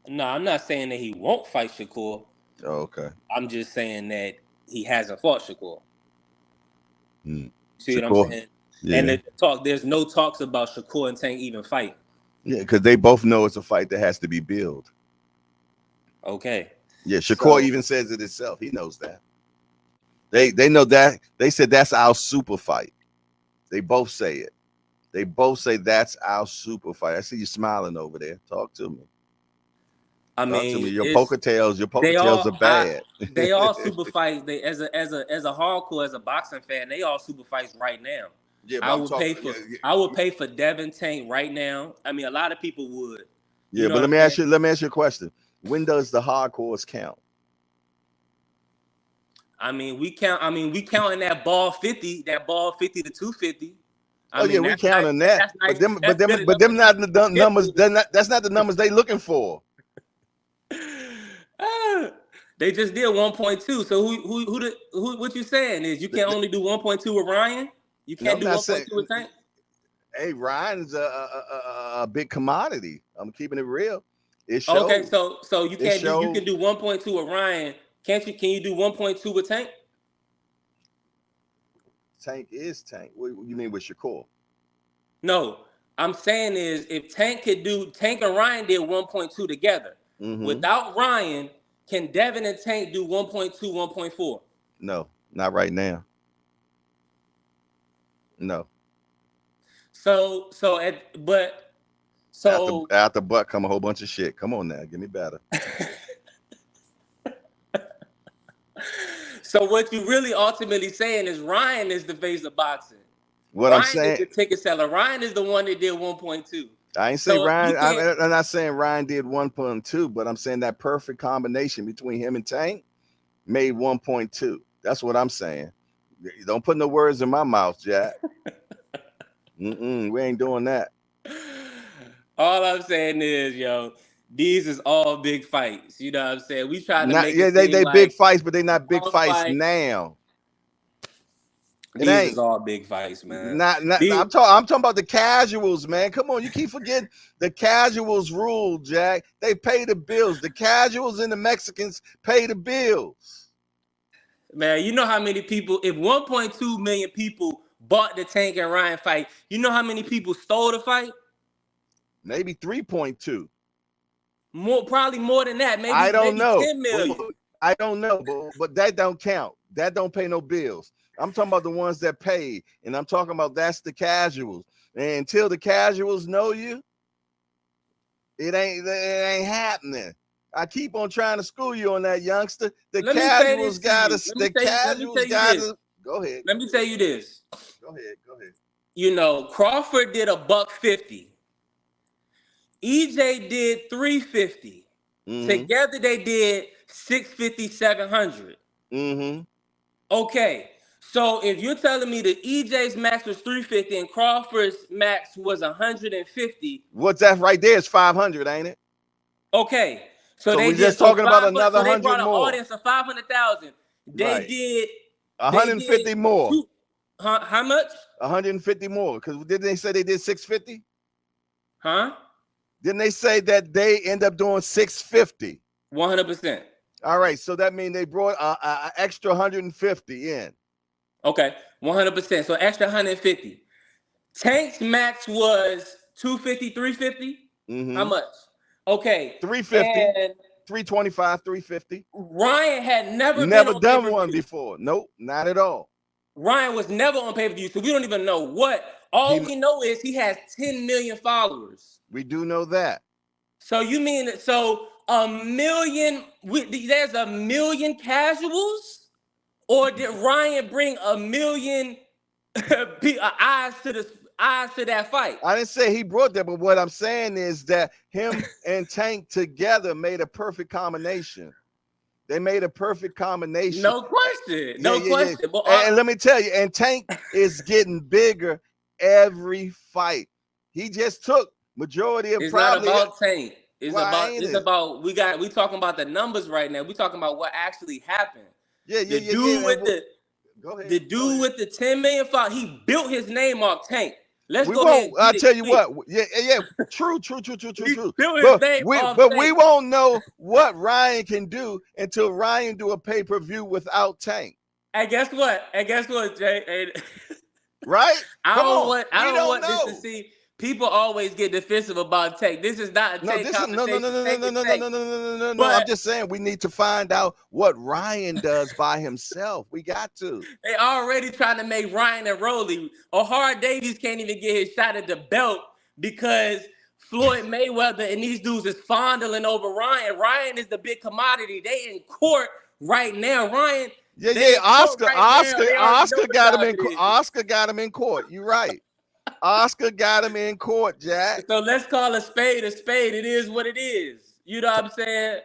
No, I'm not saying that he won't fight Shakur. Oh, okay. I'm just saying that he hasn't fought Shakur. See what I'm Shakur, saying? And yeah, there's no talks about Shakur and Tank even fighting. yeah, because they both know it's a fight that has to be built. Okay. Yeah, Shakur So even says it himself. He knows that. They know that. They said that's our super fight. They both say it. They both say that's our super fight. I see you smiling over there. Talk to me. I Talk to me. mean, Your it's poker tails. Your poker they tails all are bad. they all super fights. They as a hardcore, as a boxing fan, they all super fights right now. Yeah, but I I'm would talking. pay for I would pay for Devin Tank right now. I mean, a lot of people would. You Yeah, know but what let I'm me ask saying? you. Let me ask you a question. When does the hardcores count? I mean, we counting that ball 50 to 250. I Oh yeah, mean, we that's nice. counting that. That's nice. But That's them, good but enough them to be not the numbers. good. That's not the numbers they looking for. They just did 1.2. So what you saying is you can only do 1.2 with Ryan? You No, can't I'm do not 1.2 saying. with Tank? Hey, Ryan's a big commodity. I'm keeping it real. It Okay, shows. so you It can't do you shows. can do 1.2 with Ryan. Can you do 1.2 with Tank? Tank is Tank. What you mean with Shakur? No. I'm saying is if Tank and Ryan did 1.2 together. Mm-hmm. Without Ryan, can Devin and Tank do 1.2, 1.4? No, not right now. No. So at but so Out the butt come a whole bunch of shit. Come on now, give me better. So what you really ultimately saying is Ryan is the face of boxing. What I'm Ryan is saying, the ticket seller. Ryan is the one that did 1.2. I ain't say So you Ryan. can't. I'm not saying Ryan did 1.2, but I'm saying that perfect combination between him and Tank made 1.2. That's what I'm saying. Don't put no words in my mouth, Jack. We ain't doing that. All I'm saying is, yo, these is all big fights. You know what I'm saying? We try to Not make yeah, it seem they big like fights, but they not big one fights fight. now. It These is ain't. all big fights, man. Not These, I'm talking about the casuals, man. Come on, you keep forgetting the casuals rule, Jack. They pay the bills. The casuals and the Mexicans pay the bills. man, you know how many people? If 1.2 million people bought the Tank and Ryan fight, you know how many people stole the fight? Maybe 3.2. More, probably more than that. I don't Maybe know. 10 million. I don't know, but that don't count. That don't pay no bills. I'm talking about the ones that pay, and I'm talking about that's the casuals. And until the casuals know you, it ain't happening. I keep on trying to school you on that, youngster. The Let me say casuals this to got you. to. The Let me tell casuals you got this. to. Go ahead. Let me tell you this. Go ahead. Go ahead. You know, Crawford did $150. EJ did 350. Mm-hmm. Together they did 650, 700. Mm-hmm. Okay. So if you're telling me that EJ's max was 350 and Crawford's max was 150, What's that right there? Is 500, ain't it? okay. So So they we're did just so talking about 500. another So they 100 brought an more. audience of 500,000. They Right. did 150 more. two. How much? 150 more. Because didn't they say they did 650? Huh? Didn't they say that they end up doing 650? 100%. All right, so that means they brought an extra 150 in. Okay, 100%. So extra 150. Tank's max was 250, 350. How much? Okay, 350, and 325, 350. Ryan had never been Never on done pay-per-view. one before. Nope, not at all. Ryan was never on pay-per-view, so we don't even know what. All we know is he has 10 million followers. We do know that. So you mean so a million? There's a million casuals, or did Ryan bring a million eyes to that fight? I didn't say he brought that, but what I'm saying is that him and Tank together made a perfect combination. They made a perfect combination. No question. No question. Yeah. But, and let me tell you, and Tank is getting bigger every fight. He just took majority of it's probably. Not about Tank. It's Why about we talking about the numbers right now. We talking about what actually happened. The dude with the 10 million followers, he built his name off Tank. Let's go ahead. I'll tell you what. Yeah. True. But we won't know what Ryan can do until Ryan do a pay-per-view without Tank. And guess what, Jay? Right? I don't want this to see. People always get defensive about Tank. This is not a Tank conversation. No. I'm just saying we need to find out what Ryan does by himself. We got to. They already trying to make Ryan and Rolly. O'Hara Davies can't even get his shot at the belt because Floyd Mayweather and these dudes is fondling over Ryan. Ryan is the big commodity. They in court right now. Ryan. Yeah. Oscar got him in court. Oscar got him in court. You're right. Oscar got him in court, Jack. So let's call a spade a spade. It is what it is. You know what I'm saying?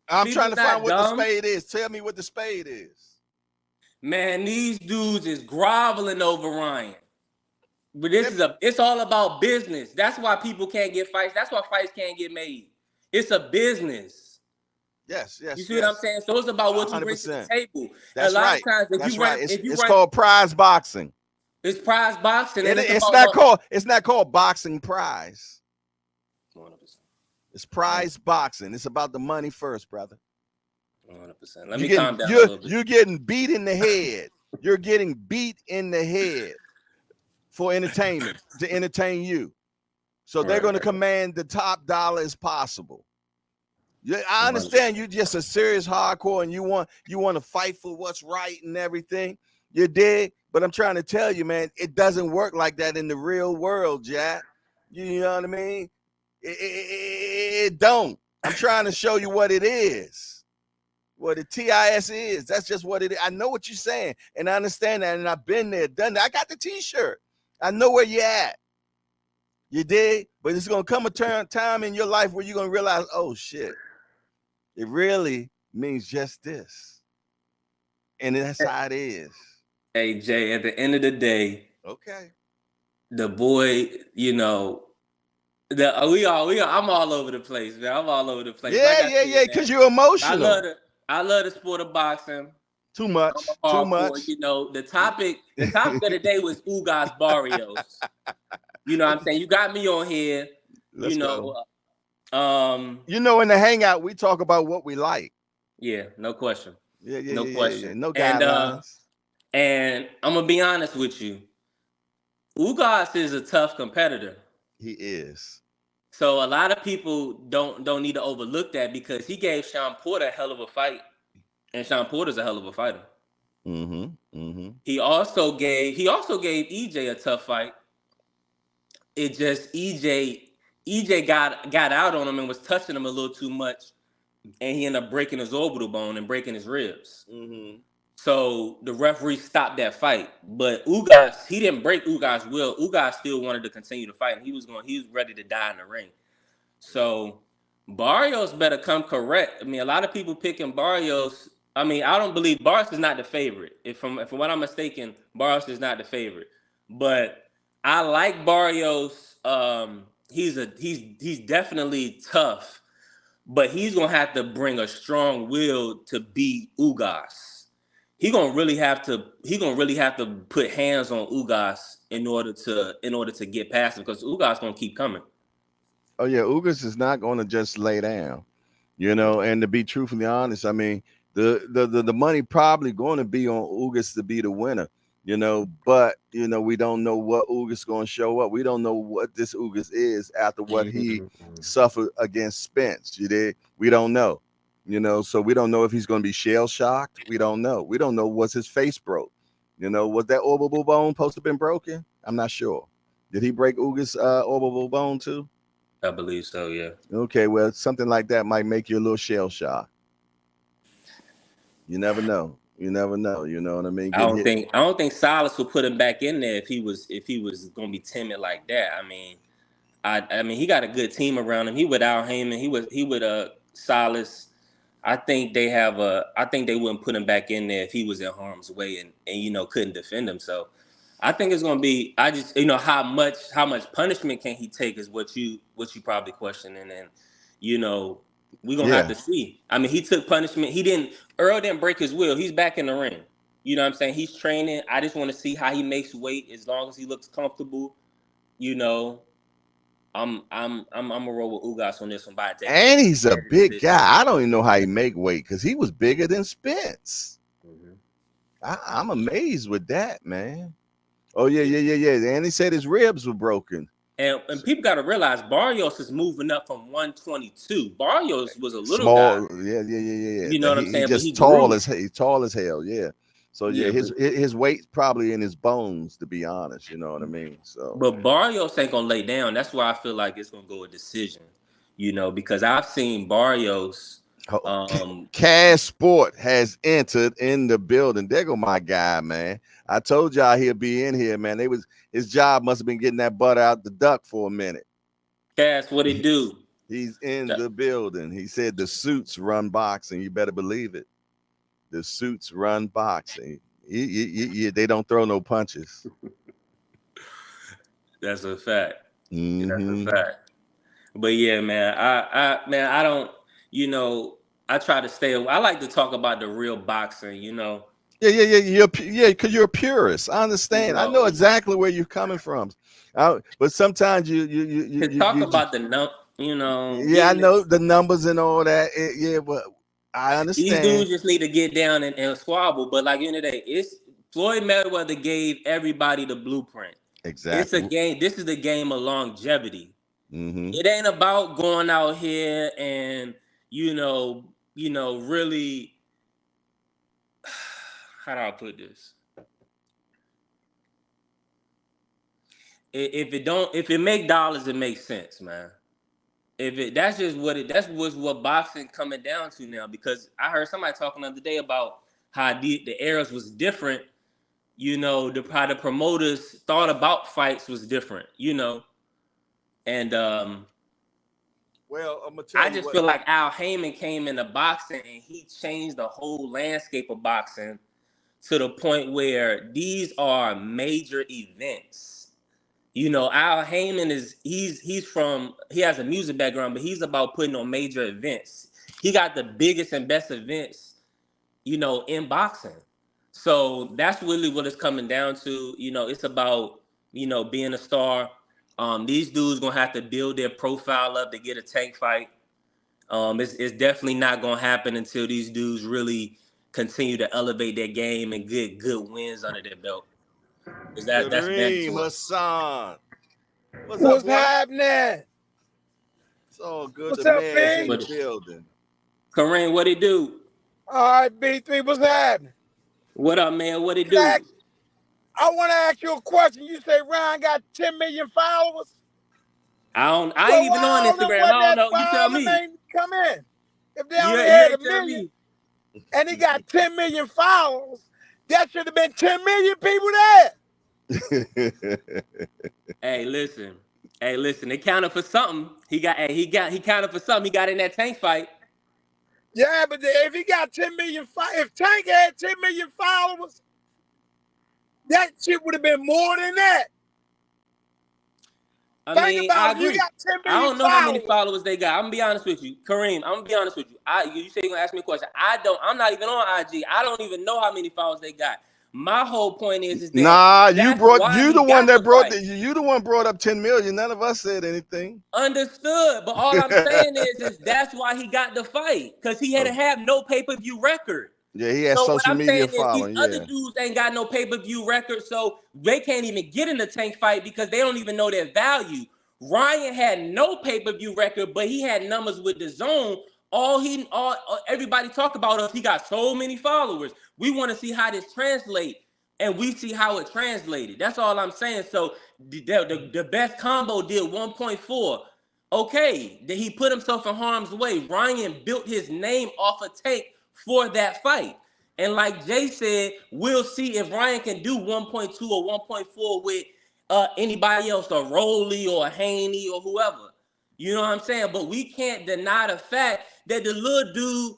I'm trying to find what the spade is. Tell me what the spade is. Man, these dudes is groveling over Ryan. But it's all about business. That's why people can't get fights. That's why fights can't get made. It's a business. Yes. You see what I'm saying? So it's about what you bring to the table. That's a lot right. of times, It's called prize boxing. It's prize boxing. It's not called boxing prize. 100%. It's prize boxing. It's about the money first, brother. 100%. Let me calm down a little bit. You're getting beat in the head. You're getting beat in the head for entertainment, to entertain you. So they're going to command the top dollar as possible. I understand you're just a serious hardcore and you want to fight for what's right and everything. You dig? But I'm trying to tell you, man, it doesn't work like that in the real world, Jack. You know what I mean? It don't. I'm trying to show you what it is. What the TIS is. That's just what it is. I know what you're saying, and I understand that, and I've been there, done that. I got the T-shirt. I know where you're at. You dig? But it's going to come a time in your life where you're going to realize, oh, shit, it really means just this. And that's how it is. Hey, Jay, at the end of the day, okay, the boy, you know, I'm all over the place, man. I'm all over the place. Yeah, because you're emotional. I love the sport of boxing. Too much. You know, the topic of the day was Ugas Barrios. You know what I'm saying? You got me on here. Let's go. You know, in the hangout, we talk about what we like. Yeah, no question. No question. Yeah. No guidelines. And I'm gonna be honest with you. Ugas is a tough competitor. He is. So a lot of people don't need to overlook that because he gave Sean Porter a hell of a fight, and Sean Porter's a hell of a fighter. He also gave EJ a tough fight. It just EJ got out on him and was touching him a little too much, and he ended up breaking his orbital bone and breaking his ribs. So the referee stopped that fight. But Ugas, he didn't break Ugas' will. Ugas still wanted to continue to fight, and he was ready to die in the ring. So Barrios better come correct. I mean, a lot of people picking Barrios. I mean, I don't believe Barrios is not the favorite. If from what I'm mistaken, Barrios is not the favorite. But I like Barrios. He's definitely tough, but he's gonna have to bring a strong will to beat Ugas. He gonna really have to put hands on Ugas in order to get past him, because Ugas gonna keep coming. Oh yeah, Ugas is not gonna just lay down. And to be truthfully honest, I mean, the money probably going to be on Ugas to be the winner, but we don't know what Ugas going to show up. We don't know what this Ugas is after what he suffered against Spence. We don't know, so we don't know if he's going to be shell shocked. We don't know. We don't know what's his face broke. Was that orbital bone supposed to have been broken? I'm not sure. Did he break Ugas' orbital bone too? I believe so, yeah. Okay, well, something like that might make you a little shell shocked. You never know. You know what I mean? I don't think Silas would put him back in there if he was gonna be timid like that. I mean he got a good team around him. He with Al Heyman, he with Silas. I think they wouldn't put him back in there if he was in harm's way and couldn't defend himself. I think it's gonna be. I just how much punishment can he take is what you probably questioning, and we're gonna have to see. I mean, he took punishment. Earl didn't break his will. He's back in the ring. You know what I'm saying? He's training. I just want to see how he makes weight as long as he looks comfortable. I'm gonna roll with Ugas on this one. And he's a big guy. I don't even know how he make weight because he was bigger than Spence. I'm amazed with that, man. Oh, yeah. And he said his ribs were broken. And people got to realize Barrios is moving up from 122. Barrios was a little small guy. Yeah. You know what I'm saying? He's tall as hell, yeah. So his weight's probably in his bones, to be honest. You know what I mean? So, but Barrios ain't gonna lay down. That's why I feel like it's gonna go a decision. Because I've seen Barrios. Cash Sport has entered in the building. There go my guy, man. I told y'all he'll be in here, man. His job must have been getting that butt out the duck for a minute. Cash, what he do? He's in the building. He said the suits run boxing. You better believe it. The suits run boxing. They don't throw no punches. That's a fact. That's a fact. But yeah, man, I don't. I try to stay away. I like to talk about the real boxing, Yeah, because you're a purist. I understand. I know exactly where you're coming from. But sometimes you talk about the Yeah, I know the numbers and all that. But I understand. These dudes just need to get down and squabble. But like in the day, it's Floyd Mayweather gave everybody the blueprint. Exactly. It's a game. This is the game of longevity. It ain't about going out here and really, how do I put this? If it make dollars, it makes sense, man. That's what boxing coming down to now. Because I heard somebody talking the other day about how the eras was different. How the promoters thought about fights was different. And well, I'm gonna tell I just feel like Al Heyman came into boxing and he changed the whole landscape of boxing to the point where these are major events. Al Heyman he has a music background, but he's about putting on major events. He got the biggest and best events, in boxing. So that's really what it's coming down to. It's about, being a star. These dudes gonna have to build their profile up to get a tank fight. It's definitely not gonna happen until these dudes really continue to elevate their game and get good wins under their belt. That's Hassan. What's happening? It's all good. What's the up, man's Big? in the building. Kareem, what it do? All right, B3, what's happening? What up, man? What it do? I want to ask you a question. You say Ryan got 10 million followers? I ain't even on Instagram. I don't know. You tell me. Come in. If they only had a million, and he got 10 million followers, that should have been 10 million people there. Hey, listen. They counted for something. He counted for something. He got in that tank fight. Yeah, but if he got 10 million, if Tank had 10 million followers, that shit would have been more than that. I agree. You got 10 million I don't know how many followers they got. I'm gonna be honest with you, Kareem. I'm gonna be honest with you. You say you're gonna ask me a question. I'm not even on IG. I don't even know how many followers they got. My whole point is that nah, you the one that brought brought up 10 million. None of us said anything. Understood, but all I'm saying is that's why he got the fight, because he had to have no pay-per-view record. Yeah, he has social media following. These other dudes ain't got no pay-per-view record, so they can't even get in the Tank fight because they don't even know their value. Ryan had no pay-per-view record, but he had numbers with the Zone. Everybody talk about us. He got so many followers. We want to see how this translates, and we see how it translated. That's all I'm saying. So the best combo did 1.4. Okay, then he put himself in harm's way. Ryan built his name off of Tank for that fight. And like Jay said, we'll see if Ryan can do 1.2 or 1.4 with anybody else, a Rolly or a Haney or whoever. You know what I'm saying? But we can't deny the fact that the little dude,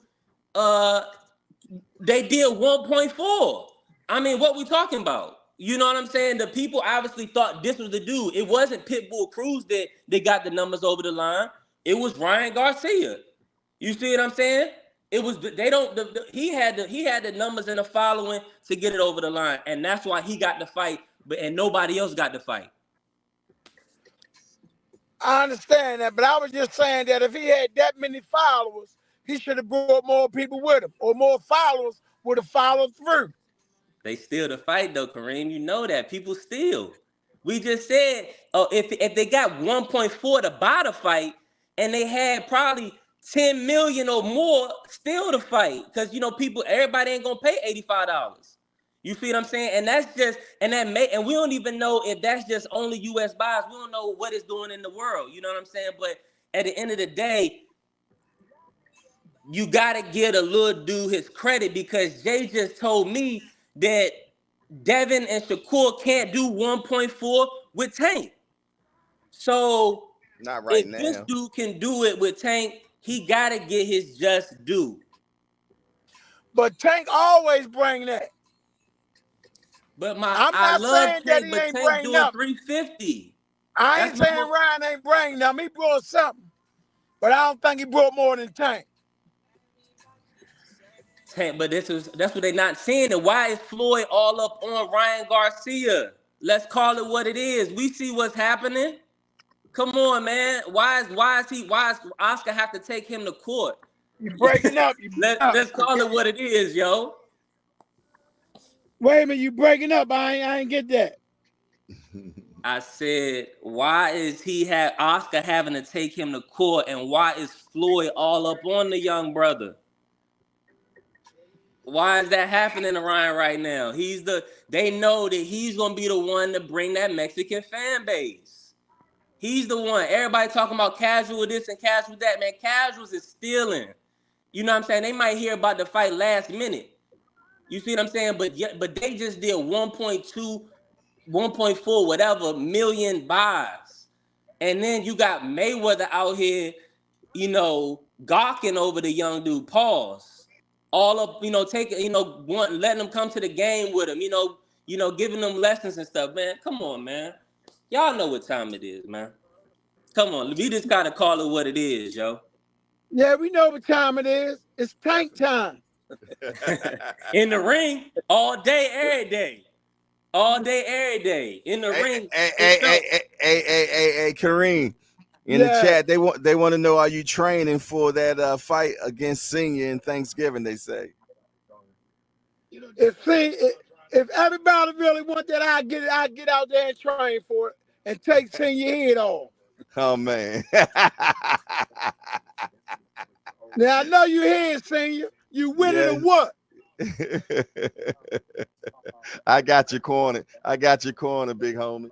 they did 1.4. I mean, what we talking about? You know what I'm saying? The people obviously thought this was the dude. It wasn't Pitbull Cruz that got the numbers over the line. It was Ryan Garcia. You see what I'm saying? It was he had the numbers and the following to get it over the line, and that's why he got the fight, and nobody else got the fight. I understand that, but I was just saying that if he had that many followers, he should have brought more people with him, or more followers would have followed through. They still the fight though, Kareem. You know that people still. We just said, if they got 1.4 to buy the fight, and they had probably 10 million or more still to fight, because everybody ain't gonna pay $85. You see what I'm saying? And that's just, and we don't even know if that's just only US buys. We don't know what it's doing in the world. You know what I'm saying? But at the end of the day, you gotta give a little dude his credit, because Jay just told me that Devin and Shakur can't do 1.4 with Tank. So not right if now. This dude can do it with Tank, he gotta get his just due. But Tank always bring that. But I love Tank, but Tank doing 350. I ain't saying Ryan ain't bring them. He brought something, but I don't think he brought more than Tank. But that's what they're not seeing. And why is Floyd all up on Ryan Garcia? Let's call it what it is. We see what's happening. Come on, man. Why is Oscar have to take him to court? You breaking up. Let's call it what it is, yo. Wait a minute, you breaking up. I ain't get that. I said, why is Oscar having to take him to court, and why is Floyd all up on the young brother? Why is that happening to Ryan right now? They know that he's gonna be the one to bring that Mexican fan base. He's the one. Everybody talking about casual this and casual that. Man, casuals is stealing. You know what I'm saying? They might hear about the fight last minute. You see what I'm saying? But they just did 1.2, 1.4, whatever million buys. And then you got Mayweather out here, gawking over the young dude. Pause. All up, letting them come to the game with him, giving them lessons and stuff. Man, come on, man. Y'all know what time it is, man. Come on, we just gotta call it what it is, yo. Yeah, we know what time it is. It's Tank time. In the ring, all day, every day. All day, every day. In the ring. Hey, Kareem. In the chat, they want to know, are you training for that fight against Senior in Thanksgiving? They say. If everybody really want that, I get out there and train for it and take Senior head off. Oh man. Now I know you here, Senior. You with it or what? I got your corner. Big homie.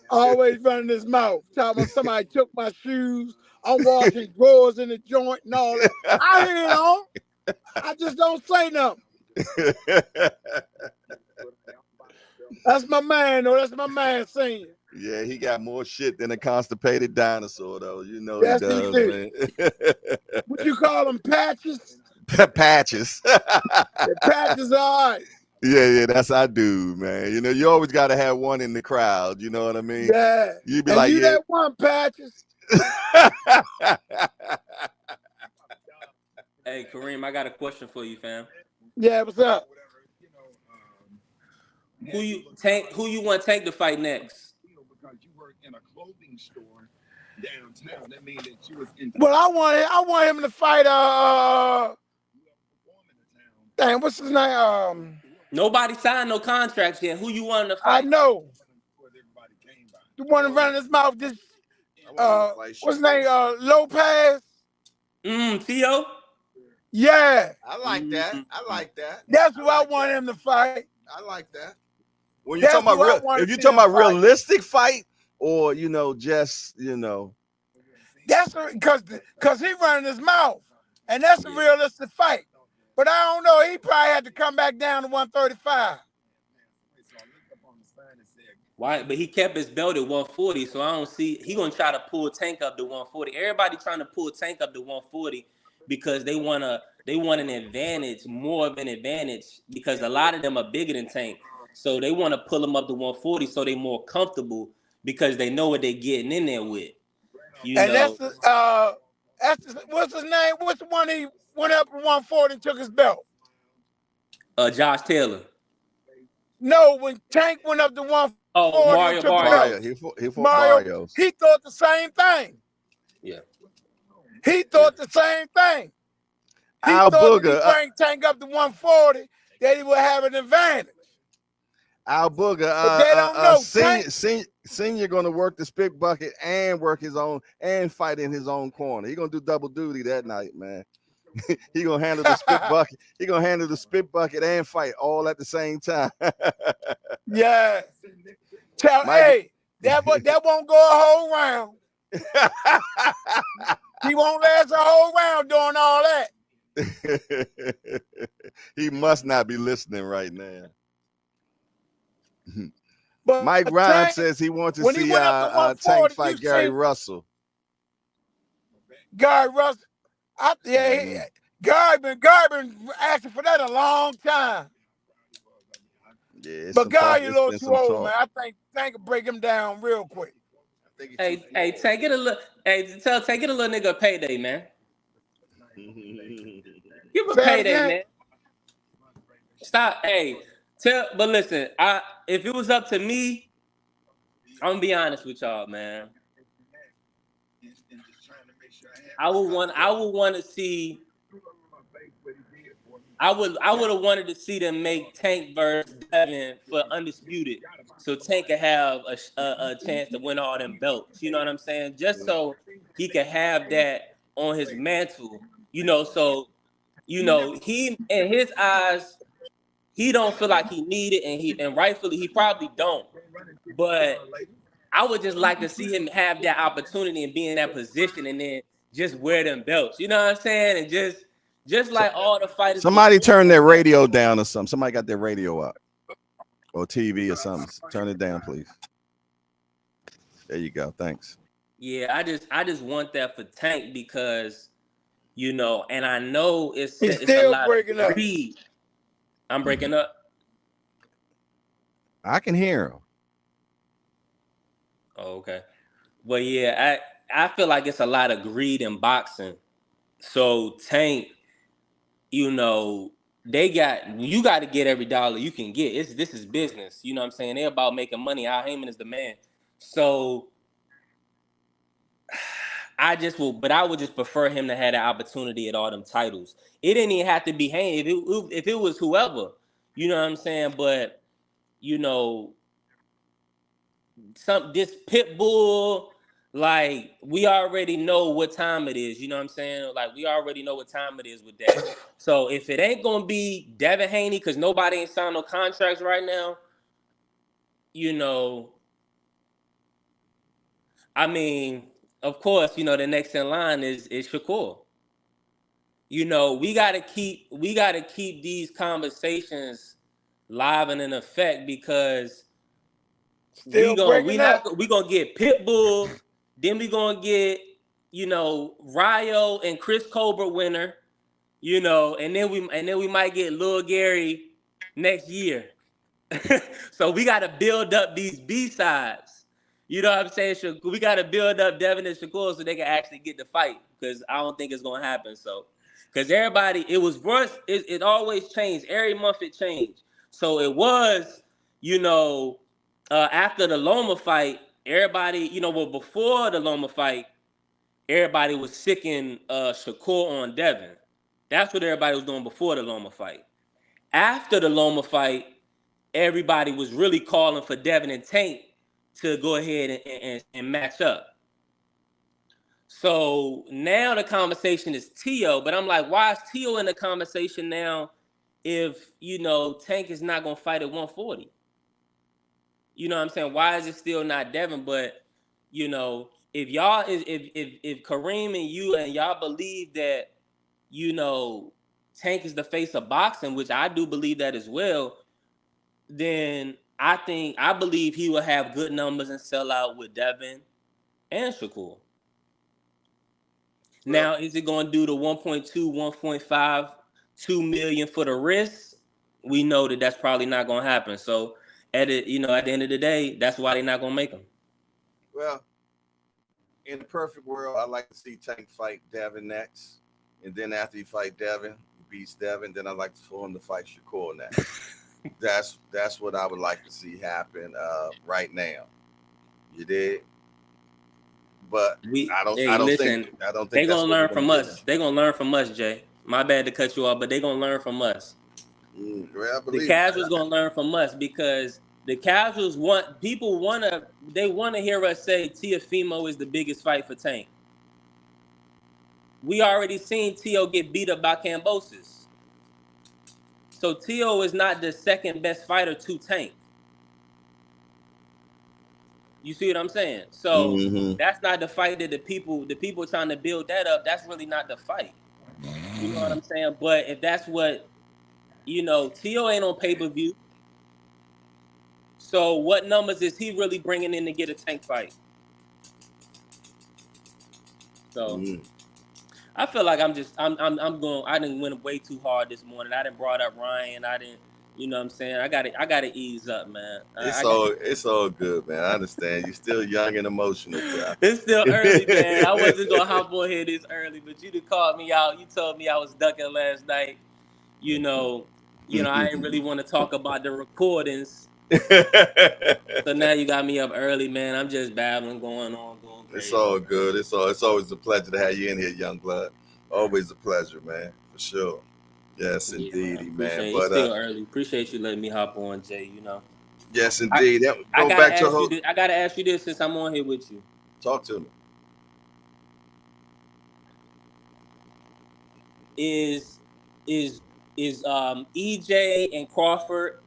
Always running his mouth. Talking about somebody took my shoes. I'm washing drawers in the joint and all that. I hear it all. I just don't say nothing. That's my man, though. That's my man, Senior. Yeah, he got more shit than a constipated dinosaur, though. You know yes, he does, man. What you call them, patches? Patches. The patches are all right. Yeah, that's our dude, man. You always got to have one in the crowd. You know what I mean? Yeah. You be like, that one, Patches. Hey, Kareem, I got a question for you, fam. Yeah, what's up? Who you want Tank to fight next? Because you work in a clothing store downtown. That means that you was in. Well, I want him to fight. Dang, what's his name? Nobody signed no contracts yet. Who you want to fight? I know. The one running his mouth. This. What's his name? Lopez. Theo. Yeah. I like that. I like that. That's who I want him to fight. I like that. When you're talking about real, if you're talking about realistic fight, or just that's because he running his mouth, and that's a realistic fight. But I don't know. He probably had to come back down to 135. Why? But he kept his belt at 140, so I don't see he gonna try to pull Tank up to 140. Everybody trying to pull Tank up to 140 because they want an advantage, more of an advantage, because a lot of them are bigger than Tank. So they want to pull him up to 140 so they're more comfortable because they know what they're getting in there with. That's what's his name? What's the one he went up to 140 and took his belt? Josh Taylor. No, when Tank went up to 140, Mario Barrios. He fought Barrios. He thought the same thing. Yeah. He thought the same thing. He Al thought Booger, if he bring Tank up to 140, that he would have an advantage. Al Booger, they don't know. Senior gonna work the spit bucket and work his own and fight in his own corner. He gonna do double duty that night, man. He gonna handle the spit bucket. He gonna handle the spit bucket and fight all at the same time. Yeah. Hey, that won't go a whole round. He won't last a whole round doing all that. He must not be listening right now. But Mike Rhymes says he wants to see Tank fight Gary Russell. Gary Russell, Gary been asking for that a long time. Yeah, but Gary a little too old, man. I think Tank can break him down real quick. Hey, Tank, get a little. Hey, Tank, get a little nigga a payday, man. Give a payday, man. Stop. Hey, but listen, if it was up to me, I'm gonna be honest with y'all, man. I would want to see. I would have wanted to see them make Tank versus Devin for undisputed, so Tank could have a chance to win all them belts. You know what I'm saying? Just so he could have that on his mantle. So he in his eyes, he don't feel like he need it, and rightfully he probably don't. But I would just like to see him have that opportunity and be in that position, and then just wear them belts. You know what I'm saying? And just like all the fighters. Somebody turn their radio down or something. Somebody got their radio up or TV or something. Turn it down, please. There you go. Thanks. Yeah, I just want that for Tank because, and I know it's still a lot breaking of greed. I'm breaking up. I can hear him. Oh, okay. Well, yeah, I feel like it's a lot of greed in boxing. So Tank, you got to get every dollar you can get. This is business. You know what I'm saying? They're about making money. Al Heyman is the man. So I would just prefer him to have the opportunity at all them titles. It didn't even have to be Heyman. If it was whoever, you know what I'm saying? But, this pit bull, like, we already know what time it is. You know what I'm saying? Like, we already know what time it is with that. So if it ain't going to be Devin Haney, because nobody ain't signed no contracts right now, I mean, of course, the next in line is Shakur. We gotta keep these conversations live and in effect because we gonna get Pitbull, then we gonna get Ryo and Chris Colbert winner, and then we might get Lil Gary next year. So we gotta build up these B-sides. You know what I'm saying? We got to build up Devin and Shakur so they can actually get the fight because I don't think it's going to happen. So, because everybody, it was worse. It always changed. Every month it changed. So it was, you know, after the Loma fight, everybody, you know, well, before the Loma fight, everybody was sicking Shakur on Devin. That's what everybody was doing before the Loma fight. After the Loma fight, everybody was really calling for Devin and Tank to go ahead and match up. So now the conversation is Tio, but I'm like, why is Tio in the conversation now if, you know, Tank is not going to fight at 140? You know what I'm saying? Why is it still not Devin? But, you know, if y'all, if Kareem and you and y'all believe that, you know, Tank is the face of boxing, which I do believe that as well, then I believe he will have good numbers and sell out with Devin and Shakur. Now, is it going to do the 1.2, 1.5, 2 million for the risk? We know that that's probably not going to happen. So, at the end of the day, that's why they're not going to make them. Well, in the perfect world, I'd like to see Tank fight Devin next. And then after he fight Devin, he beats Devin, then I'd like for him to fight Shakur next. That's what I would like to see happen right now. You did? But I don't think they're gonna learn from us. They're gonna learn from us, Jay. My bad to cut you off, but they're gonna learn from us. Well, the casuals gonna learn from us because the casuals want to hear us say Teofimo is the biggest fight for Tank. We already seen Tio get beat up by Kambosos. So Tio is not the second best fighter to Tank. You see what I'm saying? So that's not the fight that the people trying to build that up. That's really not the fight. You know what I'm saying? But if that's what, you know, Tio ain't on pay-per-view. So what numbers is he really bringing in to get a Tank fight? So I feel like I didn't win way too hard this morning. I didn't brought up Ryan. You know what I'm saying? I got to ease up, man. It's all good, man. I understand. You're still young and emotional, bro. It's still early, man. I wasn't gonna hop on here this early, but you done called me out. You told me I was ducking last night. You know, I didn't really want to talk about the recordings. So now you got me up early, man. I'm just babbling, going crazy. It's all good. It's always a pleasure to have you in here, young blood. Always a pleasure, man, for sure. Yes, indeed, man. It's still early. Appreciate you letting me hop on, Jay. You know. Yes, indeed. I gotta ask you this since I'm on here with you. Talk to me. Is EJ and Crawford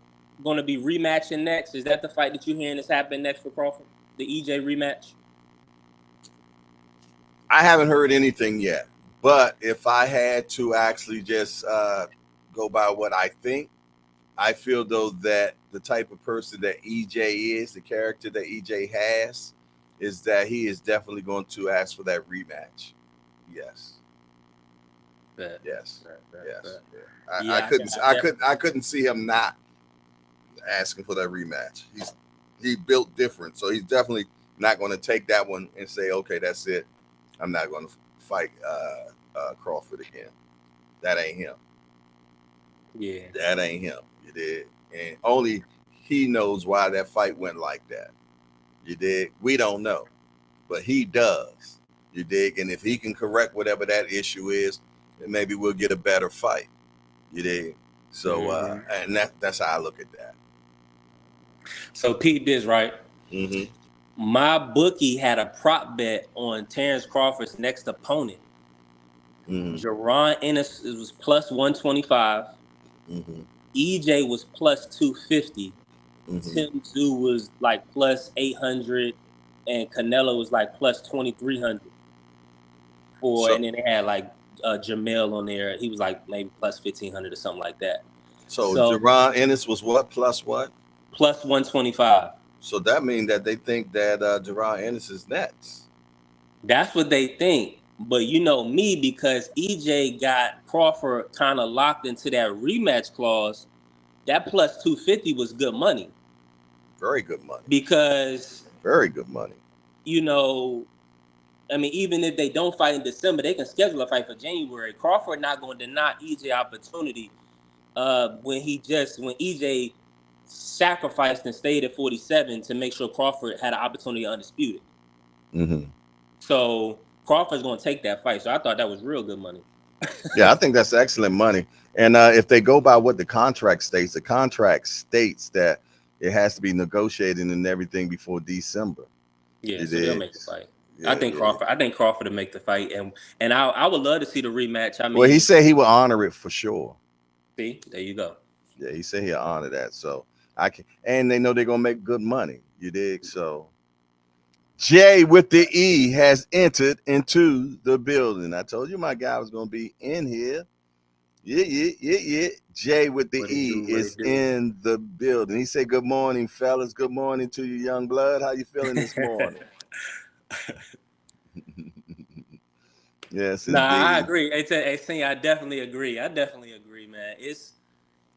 gonna be rematching next? Is that the fight that you're hearing is happening next for Crawford? The EJ rematch? I haven't heard anything yet. But if I had to actually just go by what I think, I feel though that the type of person that EJ is, the character that EJ has, is that he is definitely going to ask for that rematch. Yes. Yes. I couldn't see him not asking for that rematch. He built different, so he's definitely not going to take that one and say, okay, that's it. I'm not going to fight Crawford again. That ain't him. Yeah. That ain't him. You did. And only he knows why that fight went like that. You dig? We don't know. But he does. You dig? And if he can correct whatever that issue is, then maybe we'll get a better fight. You dig? So and that's how I look at that. So peep this, right? My bookie had a prop bet on Terrence Crawford's next opponent. Jerron Ennis was plus 125. EJ was plus 250. Tim Tszyu was like plus 800, and Canelo was like plus 2,300. And then they had like Jamel on there. He was like maybe plus 1,500 or something like that. So Jerron Ennis was what? Plus what? Plus 125. So that means that they think that Jerron Ennis is next. That's what they think. But you know me, because EJ got Crawford kind of locked into that rematch clause, that plus 250 was good money. Very good money. Very good money. You know, I mean, even if they don't fight in December, they can schedule a fight for January. Crawford not going to deny EJ opportunity when EJ sacrificed and stayed at 47 to make sure Crawford had an opportunity to undisputed. Mm-hmm. So Crawford's going to take that fight. So I thought that was real good money. Yeah, I think that's excellent money. And if they go by what the contract states that it has to be negotiated and everything before December. Yeah, so they'll make the fight. Yeah, I think Crawford will make the fight, and I would love to see the rematch. I mean, well, he said he will honor it for sure. See, there you go. Yeah, he said he'll honor that. So I can, and they know they're gonna make good money. You dig? So Jay with the E has entered into the building. I told you my guy was gonna be in here. Yeah. Jay with the E is in the building. He said, "Good morning, fellas. Good morning to you, young blood. How you feeling this morning?" Yes, nah, indeed. I agree. Hey, I definitely agree. Man.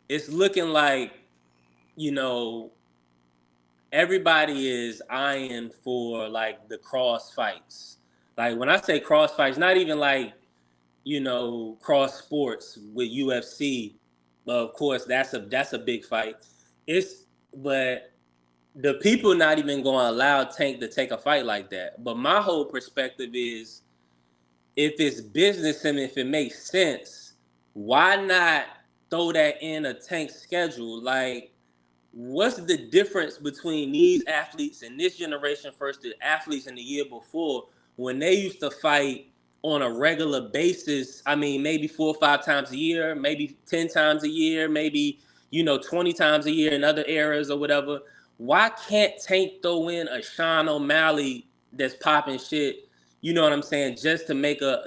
It's looking like, everybody is eyeing for like the cross fights. Like when I say cross fights, not even like, cross sports with UFC. Of course, that's a big fight. But the people not even going to allow Tank to take a fight like that. But my whole perspective is, if it's business and if it makes sense, why not throw that in a Tank schedule? Like, what's the difference between these athletes in this generation versus the athletes in the year before, when they used to fight on a regular basis? I mean, maybe 4 or 5 times a year, maybe 10 times a year, maybe, 20 times a year in other eras or whatever. Why can't Tank throw in a Sean O'Malley that's popping shit, you know what I'm saying, just to make a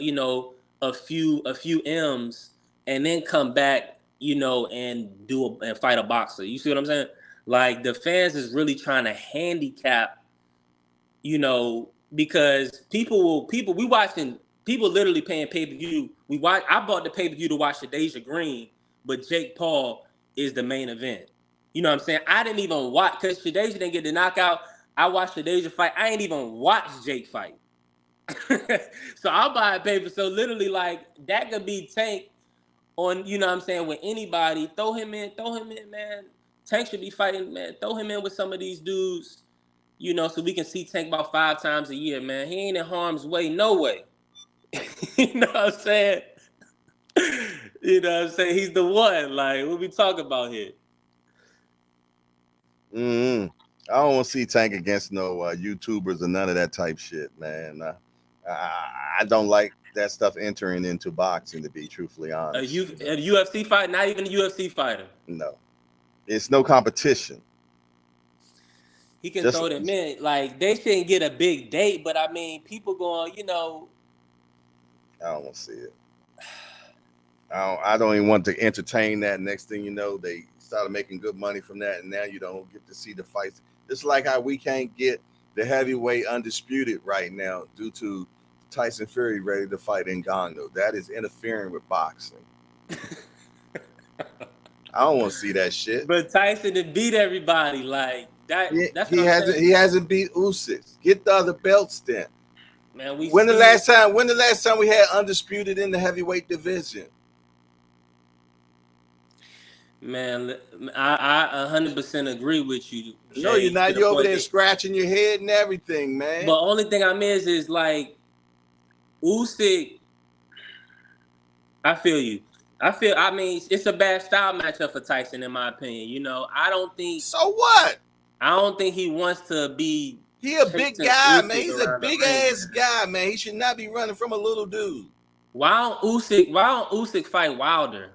few M's and then come back, and and fight a boxer? You see what I'm saying? Like, the fans is really trying to handicap, because people literally paying pay-per-view. I bought the pay-per-view to watch Shadeja Green, but Jake Paul is the main event. You know what I'm saying? I didn't even watch, because Shadeja didn't get the knockout. I watched Shadeja fight. I ain't even watched Jake fight. So I'll buy a paper. So literally, like, that could be Tank on, you know what I'm saying, with anybody. Throw him in, man. Tank should be fighting, man. Throw him in with some of these dudes, so we can see Tank about 5 times a year, man. He ain't in harm's way, no way. You know what I'm saying? He's the one. Like, what we talk about here? I don't want to see Tank against no YouTubers or none of that type shit, man. I don't like that stuff entering into boxing, to be truthfully honest. A UFC fight, not even a UFC fighter. No, it's no competition. He can throw them in. Like, they shouldn't get a big date, but I mean, people going, I don't want to see it. I don't even want to entertain that. Next thing you know, they started making good money from that, and now you don't get to see the fights. It's like how we can't get the heavyweight undisputed right now due to Tyson Fury ready to fight Ngannou. That is interfering with boxing. I don't want to see that shit. But Tyson to beat everybody like that. That's he hasn't beat Usyk. Get the other belts then. Man, when the last time we had undisputed in the heavyweight division? Man, I 100% agree with you, Jay. No, you're not. You're over there scratching your head and everything, man. But only thing I miss is, like, Usyk. I feel you. I mean, it's a bad style matchup for Tyson, in my opinion. I don't think. So what? I don't think he wants to be. He a big guy, man. He's a big ass guy, man. He should not be running from a little dude. Why don't Usyk fight Wilder?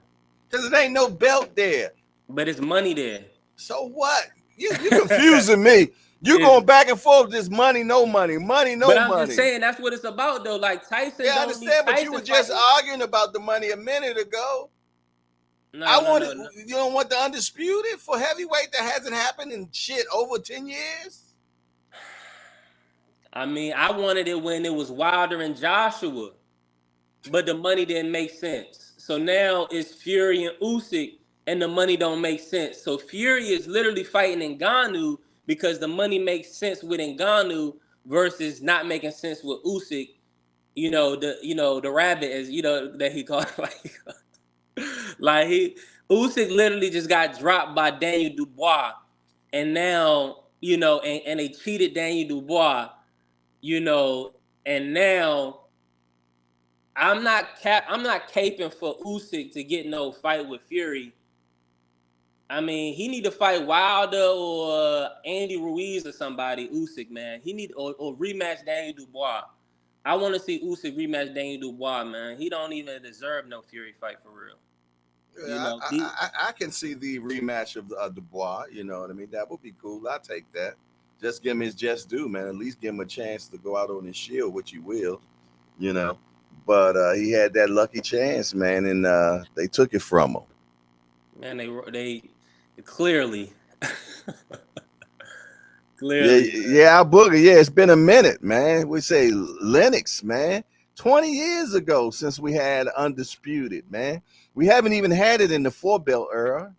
Because it ain't no belt there. But it's money there. So what? You're confusing me. You're going back and forth. This money, no money. Money, no money. But I'm just saying, that's what it's about, though. Like, Tyson. Yeah, I understand, but you were just arguing about the money a minute ago. No. You don't want the undisputed for heavyweight that hasn't happened in shit over 10 years? I mean, I wanted it when it was Wilder and Joshua, but the money didn't make sense. So now it's Fury and Usyk, and the money don't make sense. So Fury is literally fighting Ngannou because the money makes sense with Ngannou versus not making sense with Usyk. The rabbit, as that he called, like Usyk literally just got dropped by Daniel Dubois, and now and they cheated Daniel Dubois, and now I'm not caping for Usyk to get no fight with Fury. I mean, he need to fight Wilder or Andy Ruiz or somebody. Usyk, man, he need or rematch Daniel Dubois. I want to see Usyk rematch Daniel Dubois, man. He don't even deserve no Fury fight for real. Yeah, I can see the rematch of Dubois. You know what I mean? That would be cool. I'll take that. Just give him his just due, man. At least give him a chance to go out on his shield, which he will. You know, but he had that lucky chance, man, and they took it from him. Man, they clearly. Yeah, Booger. Yeah, it's been a minute, man. We say Lennox, man. 20 years ago since we had Undisputed, man. We haven't even had it in the 4-belt era.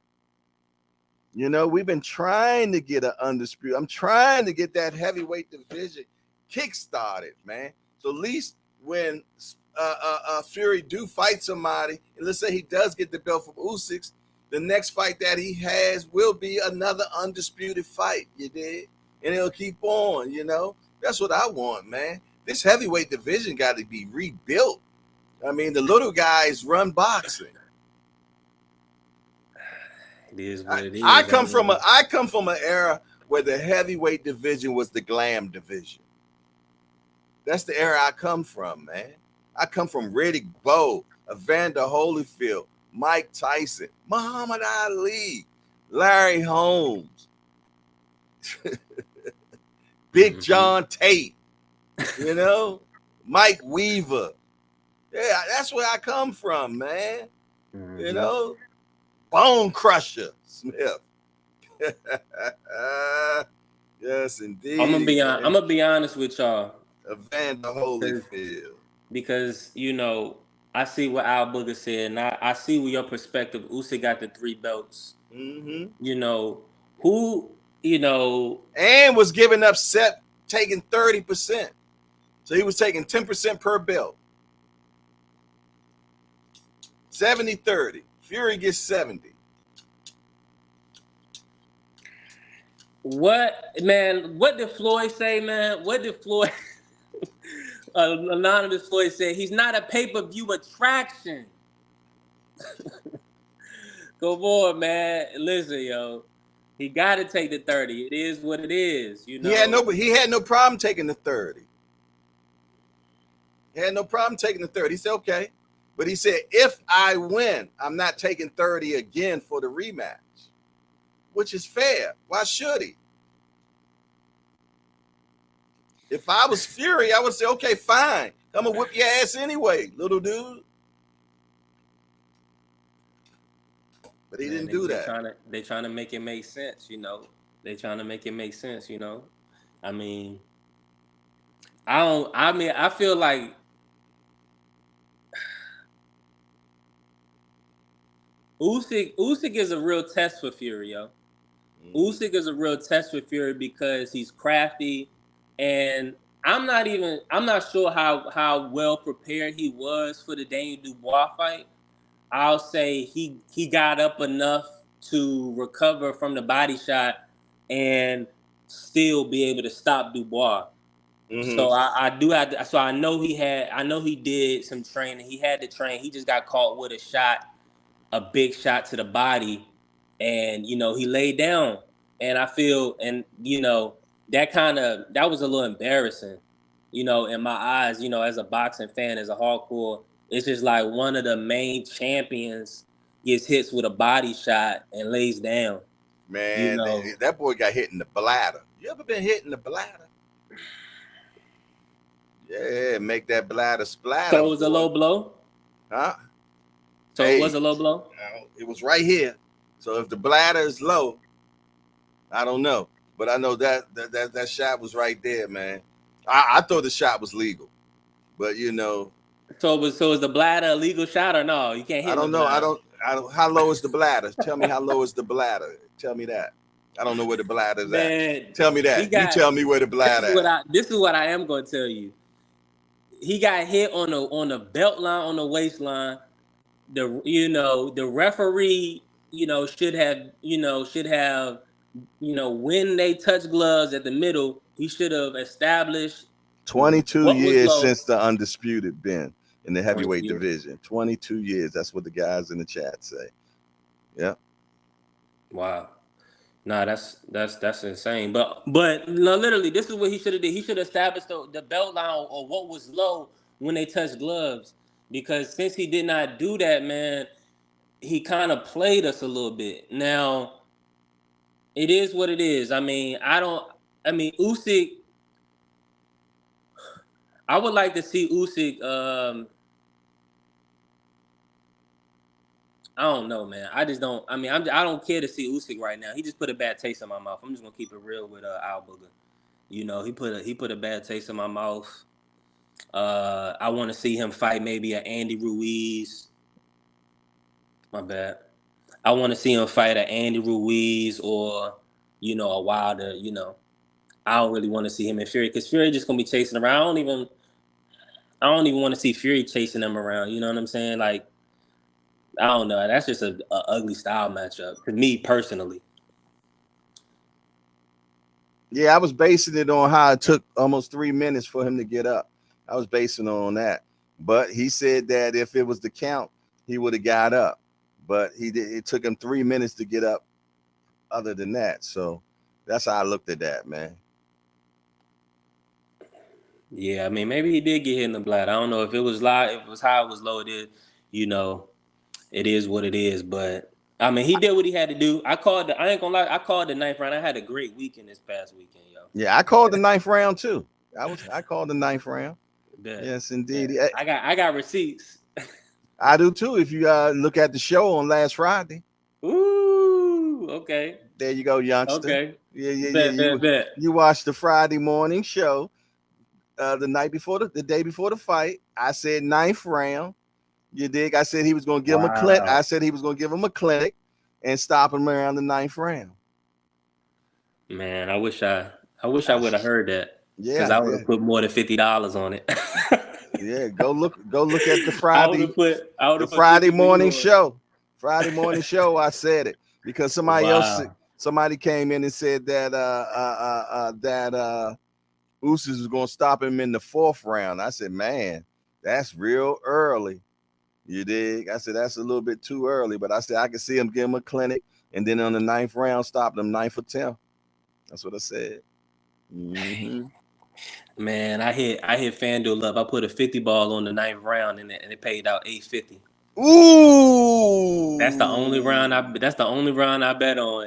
You know, we've been trying to get an Undisputed. I'm trying to get that heavyweight division kick-started, man. So at least when Fury do fight somebody, and let's say he does get the belt from Usyk, the next fight that he has will be another undisputed fight, you did? And it'll keep on, you know? That's what I want, man. This heavyweight division got to be rebuilt. I mean, the little guys run boxing. It is what it is. I come from an era where the heavyweight division was the glam division. That's the era I come from, man. I come from Riddick Bowe, Evander Holyfield, Mike Tyson, Muhammad Ali, Larry Holmes, Big John Tate, you know, Mike Weaver. Yeah, that's where I come from, man. You know, Bone Crusher Smith. Yes, indeed. I'm gonna be honest with y'all. Evander Holyfield. Because I see what Al Booger said, and I see where your perspective. Usyk got the 3 belts. Mm-hmm. And was giving up taking 30%. So he was taking 10% per belt. 70-30. Fury gets 70. What did Floyd say, man? What did Floyd Anonymous Floyd said? He's not a pay-per-view attraction. Come on, man. Listen, yo. He got to take the 30. It is what it is, you know. He had no problem taking the 30. He had no problem taking the 30. He said, okay. But he said, if I win, I'm not taking 30 again for the rematch, which is fair. Why should he? If I was Fury, I would say, okay, fine. I'm going to whip your ass anyway, little dude. But he didn't do that. They're trying to make it make sense, you know. They're trying to make it make sense, you know. I mean, I feel like Usyk is a real test for Fury, yo. Usyk is a real test for Fury because he's crafty, and I'm not sure how well prepared he was for the Daniel Dubois fight. I'll say he got up enough to recover from the body shot and still be able to stop Dubois. Mm-hmm. So I do have to, so I know he did some training. He had to train. He just got caught with a big shot to the body, and he laid down. And I feel, and that was a little embarrassing, in my eyes, as a boxing fan, as a hardcore. It's just like one of the main champions gets hit with a body shot and lays down. Man, that boy got hit in the bladder. You ever been hit in the bladder? Yeah, make that bladder splatter. So it was a low blow? Huh? So it was a low blow? It was right here. So if the bladder is low, I don't know. But I know that shot was right there, man. I thought the shot was legal. But So is the bladder a legal shot or no? You can't hit. I don't know. I don't. How low is the bladder? Tell me how low is the bladder. Tell me that. I don't know where the bladder is at. Tell me that. You tell me where the bladder is. This is what I am going to tell you. He got hit on the belt line, on the waistline. The referee should have, when they touch gloves at the middle, he should have established 22 what was years low. since the undisputed been in the heavyweight 22 years. division. 22 years. That's what the guys in the chat say. Yeah. Wow. Nah, that's insane. But no, literally, this is what he should have did. He should have established the belt line or what was low when they touched gloves. Because since he did not do that, man, he kind of played us a little bit. Now, it is what it is. I mean, Usyk. I would like to see Usyk. I don't know, man. I just don't. I mean, I don't care to see Usyk right now. He just put a bad taste in my mouth. I'm just gonna keep it real with Al Booger. He put a bad taste in my mouth. I want to see him fight maybe an Andy Ruiz. My bad. I want to see him fight an Andy Ruiz or a Wilder. I don't really want to see him in Fury because Fury just gonna be chasing around. I don't even want to see Fury chasing him around. You know what I'm saying? Like, I don't know. That's just a ugly style matchup to me personally. Yeah, I was basing it on how it took almost 3 minutes for him to get up. I was basing it on that. But he said that if it was the count, he would have got up. But it took him 3 minutes to get up other than that. So that's how I looked at that, man. Yeah, I mean, maybe he did get hit in the bladder. I don't know if it was live, if it was high, it was low. It is what it is. But I mean, he did what he had to do. I ain't gonna lie, I called the 9th round. I had a great weekend this past weekend, yo. Yeah, I called the 9th round too. I called the 9th round. Bet. Yes, indeed. Bet. I got receipts. I do too. If you look at the show on last Friday. Ooh, okay. There you go, youngster. Okay. Yeah. Bet. You watched the Friday morning show the day before the fight. I said 9th round. You dig? I said he was going to give him a clinic. I said he was going to give him a clinic and stop him around the 9th round. Man, I wish I would have heard that. Yeah, because I would have put more than $50 on it. Yeah, go look at the Friday. the Friday morning show. Friday morning show. I said it because somebody came in and said that Usyk was going to stop him in the 4th round. I said, man, that's real early. You dig? I said that's a little bit too early, but I said I could see him give him a clinic, and then on the 9th round, stop him 9 for 10. That's what I said. Mm-hmm. Man, I hit FanDuel up. I put a 50 ball on the 9th round, and it paid out $850. Ooh! That's the only round I bet on,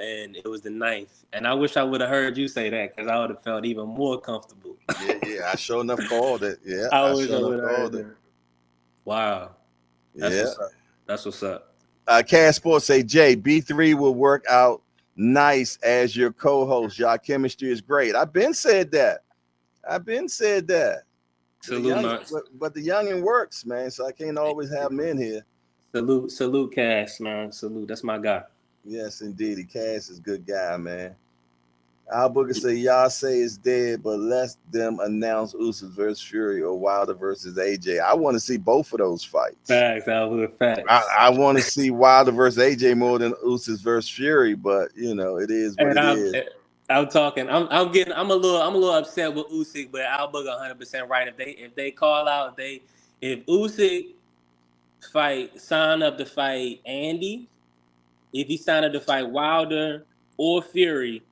and it was the 9th. And I wish I would have heard you say that because I would have felt even more comfortable. Yeah. I sure enough called it. Yeah, I wish I would have heard it. Wow. That's what's up. Cash Sports say, Jay, B3 will work out nice as your co-host. Y'all chemistry is great. I've been said that. Salute, but the youngin works, man. So I can't always have him in here. Salute, Cash, man. Salute. That's my guy. Yes, indeed. Cash is a good guy, man. Al Booker say, y'all say it's dead, but let them announce Usyk versus Fury or Wilder versus AJ. I want to see both of those fights. Facts, Al Booker, facts. I want to see Wilder versus AJ more than Usyk versus Fury, but it is what it is. I'm talking. I'm a little upset with Usyk, but Al Booker 100% right. If they call out, if Usyk sign up to fight Andy, if he sign up to fight Wilder or Fury,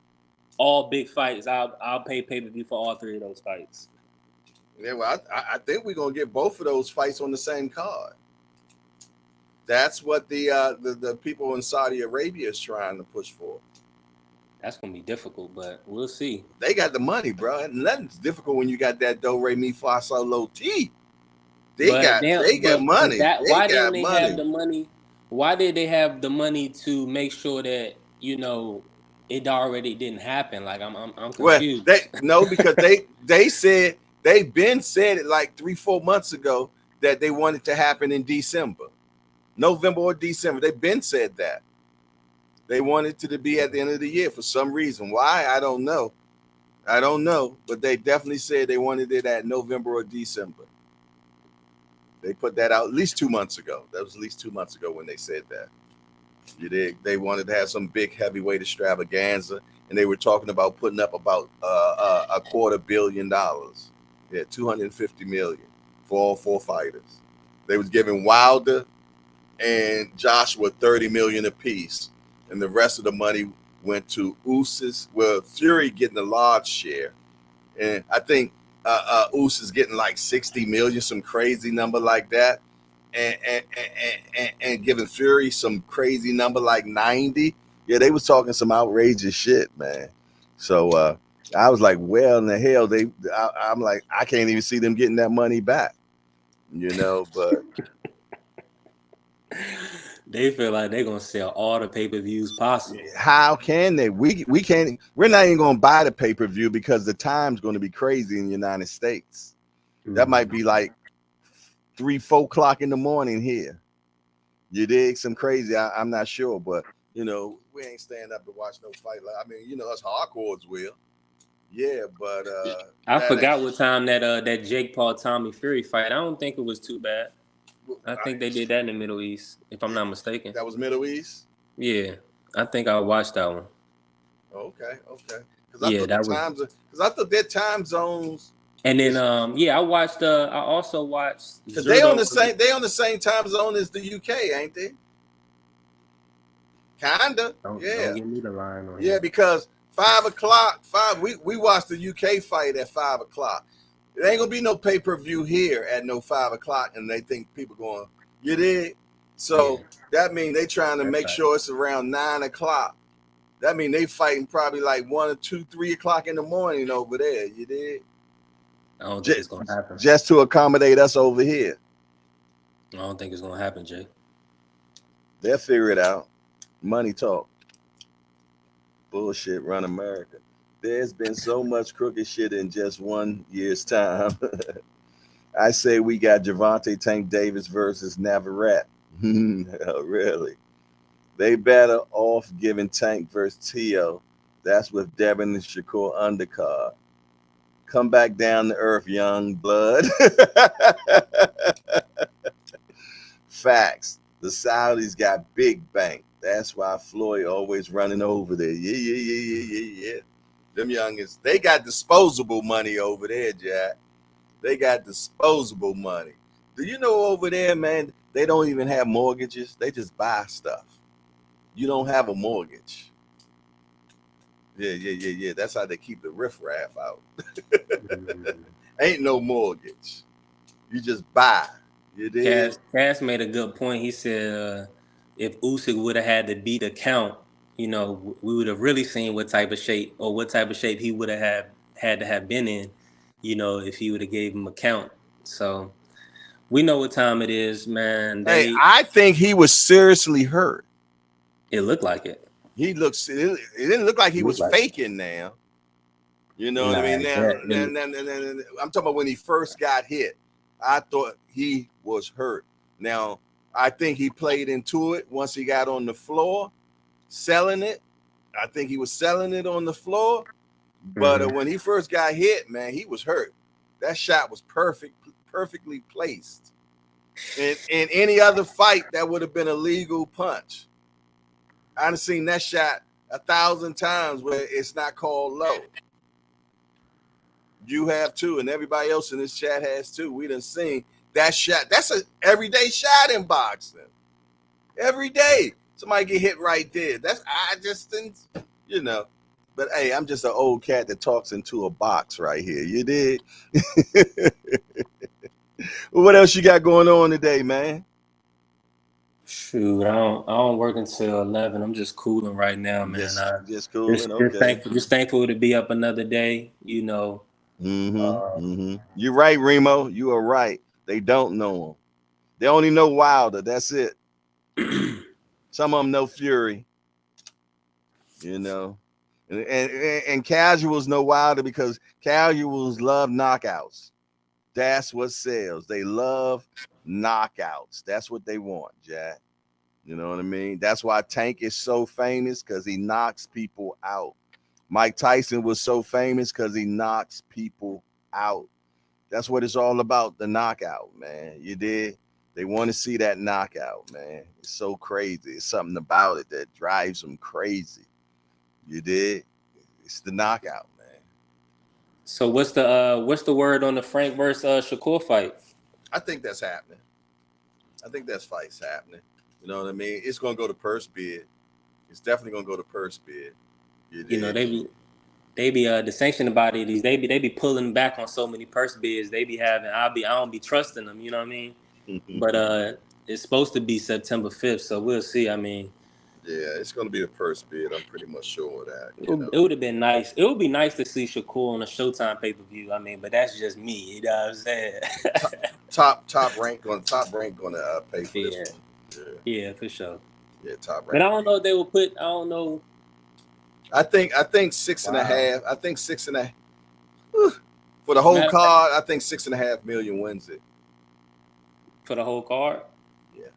all big fights, I'll pay pay-per-view for all 3 of those fights. Yeah, well, I think we're gonna get both of those fights on the same card. That's what the people in Saudi Arabia is trying to push for. That's gonna be difficult, but we'll see. They got the money, bro. Nothing's difficult when you got that Do Re Mi Fa Sol La Ti. They got money. Why didn't they have the money? Why did they have the money to make sure that it already didn't happen? Like I'm confused. Well, because they said they've been said it like 3-4 months ago that they wanted to happen in December, November or December. They've been said that they wanted it to be at the end of the year for some reason. Why? I don't know, but they definitely said they wanted it at November or December. They put that out at least 2 months ago. That was at least 2 months ago when they said that. They wanted to have some big heavyweight extravaganza, and they were talking about putting up about $250 million. Yeah, 250 million for all 4 fighters. They was giving Wilder and Joshua 30 million apiece, and the rest of the money went to Ugas. Well, Fury getting a large share, and I think Ugas is getting like 60 million, some crazy number like that, and giving Fury some crazy number like 90. Yeah, they was talking some outrageous shit, man. So I was like, well, in the hell, I'm like, I can't even see them getting that money back, but They feel like they're gonna sell all the pay-per-views possible. how can they? We can't. We're not even gonna buy the pay-per-view because the time's going to be crazy in the United States. That might be like 3-4 o'clock in the morning here. You dig? Some crazy. I'm not sure, but we ain't staying up to watch no fight. I mean, us hardcores will. Yeah, but I forgot what time that Jake Paul Tommy Fury fight. I don't think it was too bad. I think they did that in the Middle East, if I'm not mistaken. That was Middle East? Yeah, I think I watched that one. Okay. Because I thought their time zones. And then I watched. I also watched. Because they on the same time zone as the UK, ain't they? Kinda. Don't give me the line on here. Because 5 o'clock. We watched the UK fight at 5 o'clock. There ain't gonna be no pay-per-view here at no 5 o'clock, and they think people going, you did. So that means they trying to make sure it's around 9 o'clock. That means they fighting probably like 1 or 2, 3 o'clock in the morning over there. You did. I don't think it's gonna happen. Just to accommodate us over here. I don't think it's gonna happen, Jay. They'll figure it out. Money talk. Bullshit run America. There's been so much crooked shit in just 1 year's time. I say we got Gervonta Tank Davis versus Navarrete. Oh, really? They better off giving Tank versus Tio. That's with Devin and Shakur undercard. Come back down to earth, young blood. Facts. The Saudis got big bank. That's why Floyd always running over there. Yeah. Them youngins, they got disposable money over there, Jack. They got disposable money. Do you know over there, man, they don't even have mortgages. They just buy stuff. You don't have a mortgage. Yeah. That's how they keep the riffraff out. Ain't no mortgage. You just buy. You did. Cass made a good point. He said if Usyk would have had to beat a count, we would have really seen what type of shape he would have had to have been in, if he would have gave him a count. So we know what time it is, man. I think he was seriously hurt. It looked like it. It didn't look like he was faking now. You know what I mean? Now, I'm talking about when he first got hit. I thought he was hurt. Now, I think he played into it once he got on the floor, selling it. I think he was selling it on the floor. But when he first got hit, man, he was hurt. That shot was perfectly placed. In any other fight, that would have been a legal punch. I've seen that shot 1,000 times where it's not called low. You have too, and everybody else in this chat has too. We done seen that shot. That's an everyday shot in boxing. Every day, somebody get hit right there. I just didn't, But hey, I'm just an old cat that talks into a box right here. You did. Well, what else you got going on today, man? Shoot, I don't work until 11. I'm just cooling right now, man. Just cooling. Okay. Just thankful to be up another day. You're right, Remo. You are right. They don't know him. They only know Wilder. That's it. Some of them know Fury. And casuals know Wilder because casuals love knockouts. That's what sells. They love knockouts. That's what they want, Jack. You know what I mean? That's why Tank is so famous, because he knocks people out. Mike Tyson was so famous because he knocks people out. That's what it's all about, the knockout, man. You did? They want to see that knockout, man. It's so crazy. It's something about it that drives them crazy. You did? It's the knockout, man. So what's the word on the Frank versus Shakur fight? I think that's happening. I think that fight's happening. You know what I mean? It's gonna go to purse bid. It's definitely gonna go to purse bid. You know, they be the sanctioning bodies, they be pulling back on so many purse bids. They be having I don't be trusting them, you know what I mean? But it's supposed to be September 5th, so we'll see. I mean, yeah, it's gonna be the purse bid. I'm pretty much sure of that. It would have been nice. It would be nice to see Shakur on a Showtime pay-per-view. I mean, but that's just me. You know what I'm saying? top rank gonna pay for this one. Yeah, for sure. Yeah, top rank. But I don't know if they will put. I don't know. I think 6.5. I think 6.5 for the whole card. I think 6.5 million wins it for the whole card. Yeah,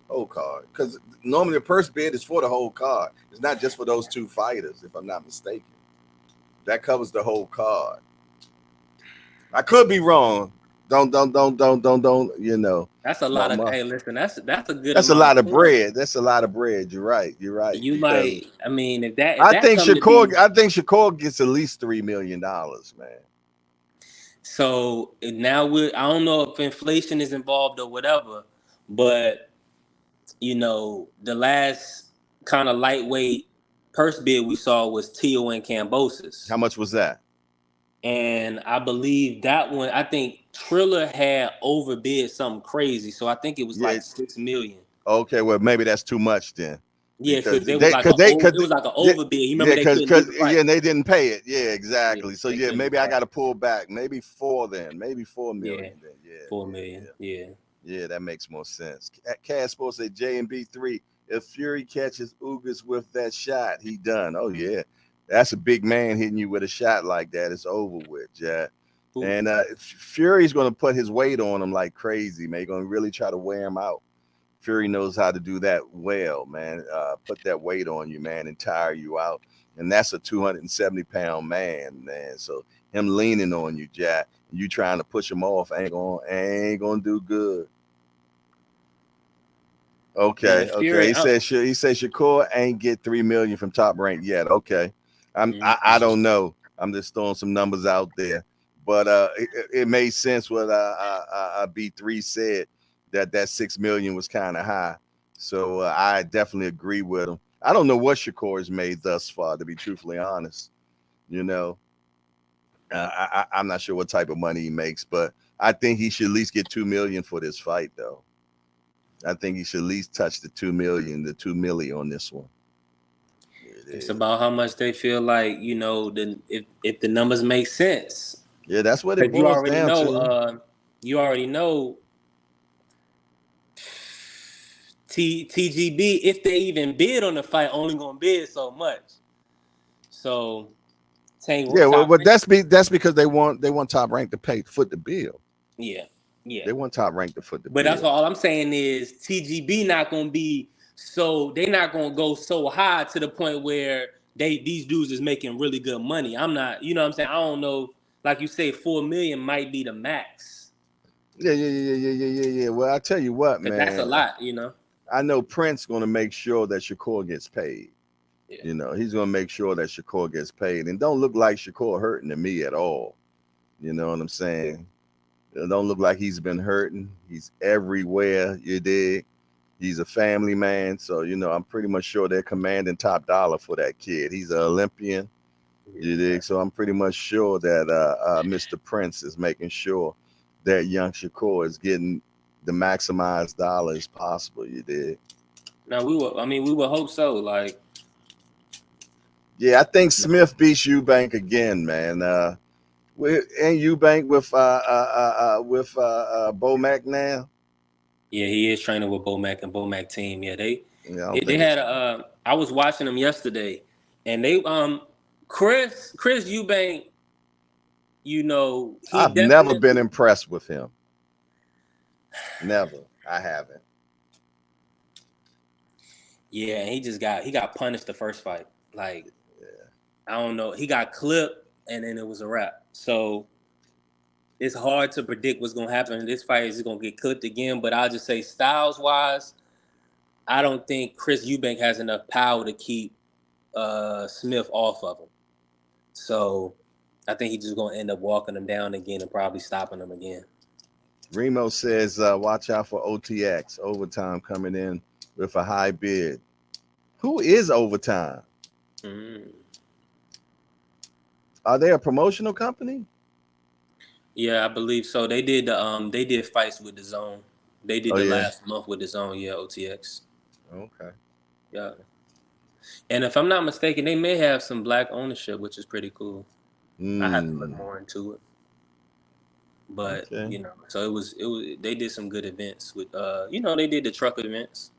whole card, because normally the purse bid is for the whole card. It's not just for those two fighters, if I'm not mistaken. That covers the whole card. I could be wrong. Don't. You know. That's a lot of. Hey, listen. That's a good. That's a lot of bread. That's a lot of bread. You're right. You might. I mean, if that. I think Shakur gets at least $3 million, man. So now I don't know if inflation is involved or whatever, but you know, the last kind of lightweight purse bid we saw was Tio and Cambosis. How much was that? And I believe that one, I think Triller had overbid something crazy. So I think it was like $6 million. Okay, well, maybe that's too much then. Yeah, because it was like an overbid. You remember and they didn't pay it. Yeah, exactly. Yeah, so maybe I got to pull back. Maybe 4 then. Maybe 4 million then. Yeah. 4 million. Yeah. Yeah, that makes more sense. Cash Sports say J&B3. If Fury catches Ugas with that shot, he done. Oh yeah. That's a big man hitting you with a shot like that. It's over with, yeah. Ooh. And Fury's going to put his weight on him like crazy, man. He's going to really try to wear him out. Fury knows how to do that well, man. Put that weight on you, man, and tire you out. And that's a 270-pound man, man. So him leaning on you, Jack, and you trying to push him off ain't gonna do good. Okay, yeah, Fury, He said Shakur ain't get $3 million from Top Rank yet. Okay. I don't know. I'm just throwing some numbers out there, but it made sense what B3 said that $6 million was kind of high. So I definitely agree with him. I don't know what Shakur has made thus far, to be truthfully honest. You know, I'm not sure what type of money he makes, but I think he should at least get $2 million for this fight, though. I think he should at least touch the $2 million on this one. It's about how much they feel like, you know, if the numbers make sense. Yeah, that's what it boils down to. You already know TGB, if they even bid on the fight, only gonna bid so much. So, that's because they want Top Rank to foot the bill. Yeah. They want Top Rank to foot the bill. But that's all I'm saying is TGB not gonna be. So they're not gonna go so high to the point where these dudes is making really good money. I'm not, you know what I'm saying? I don't know. Like you say, 4 million might be the max. Yeah. Well, I tell you what, man. That's a lot, you know. I know Prince gonna make sure that Shakur gets paid. Yeah. You know, he's gonna make sure that Shakur gets paid, and don't look like Shakur hurting to me at all. You know what I'm saying? It don't look like he's been hurting. He's everywhere. You dig? He's a family man, so you know I'm pretty much sure they're commanding top dollar for that kid. He's an Olympian, you dig? So I'm pretty much sure that Mr. Prince is making sure that young Shakur is getting the maximized dollar as possible. You dig? No, we would hope so. Like, yeah, I think Smith beats Eubank again, man. And Eubank with Bomac now. Yeah, he is training with Bomac and Bomac team. Yeah, they had I was watching them yesterday, and they Chris Eubank, you know, I've never been impressed with him. Never. I haven't. Yeah, he got punished the first fight. Like, I don't know. He got clipped and then it was a wrap. So it's hard to predict what's gonna happen. This fight is gonna get cooked again, but I'll just say styles wise, I don't think Chris Eubank has enough power to keep Smith off of him. So I think he's just gonna end up walking him down again and probably stopping him again. Remo says, watch out for OTX, Overtime, coming in with a high bid. Who is Overtime? Are they a promotional company? Yeah, I believe so. They did fights with the Zone. They did last month with the Zone. Yeah, OTX. Okay. Yeah. And if I'm not mistaken, they may have some black ownership, which is pretty cool. I have to look more into it. But so it was they did some good events with they did the truck events.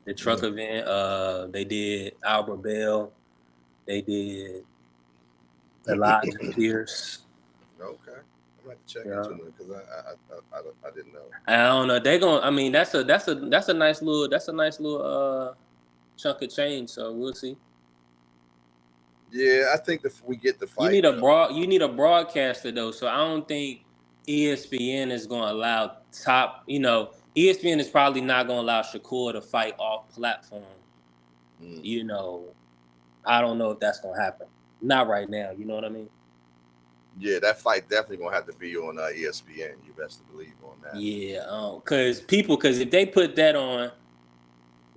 The truck event, they did Albert Bell, they did Elijah Pierce. Okay. I'm gonna have to check into it because I didn't know. I don't know. They're gonna that's a nice little chunk of change, so we'll see. Yeah, I think if we get the fight, you need a broadcaster though. So I don't think ESPN is gonna allow ESPN is probably not gonna allow Shakur to fight off platform. I don't know if that's gonna happen. Not right now. You know what I mean? Yeah, that fight definitely gonna have to be on ESPN. You best to believe on that. Yeah, because if they put that on,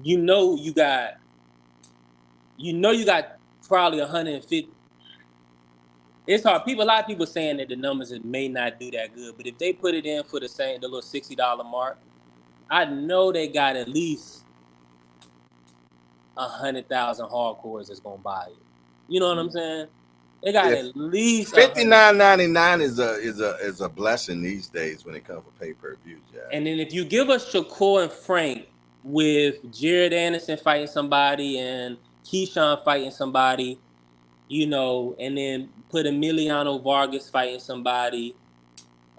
you got probably 150. It's hard. A lot of people saying that the numbers may not do that good, but if they put it in for the little $60 mark, I know they got at least 100,000 hardcores that's gonna buy it. You know what I'm saying? They got at least $59.99 is a blessing these days when it comes to pay-per-view, Jack. And then if you give us Shakur and Frank with Jared Anderson fighting somebody and Keyshawn fighting somebody, and then put Emiliano Vargas fighting somebody,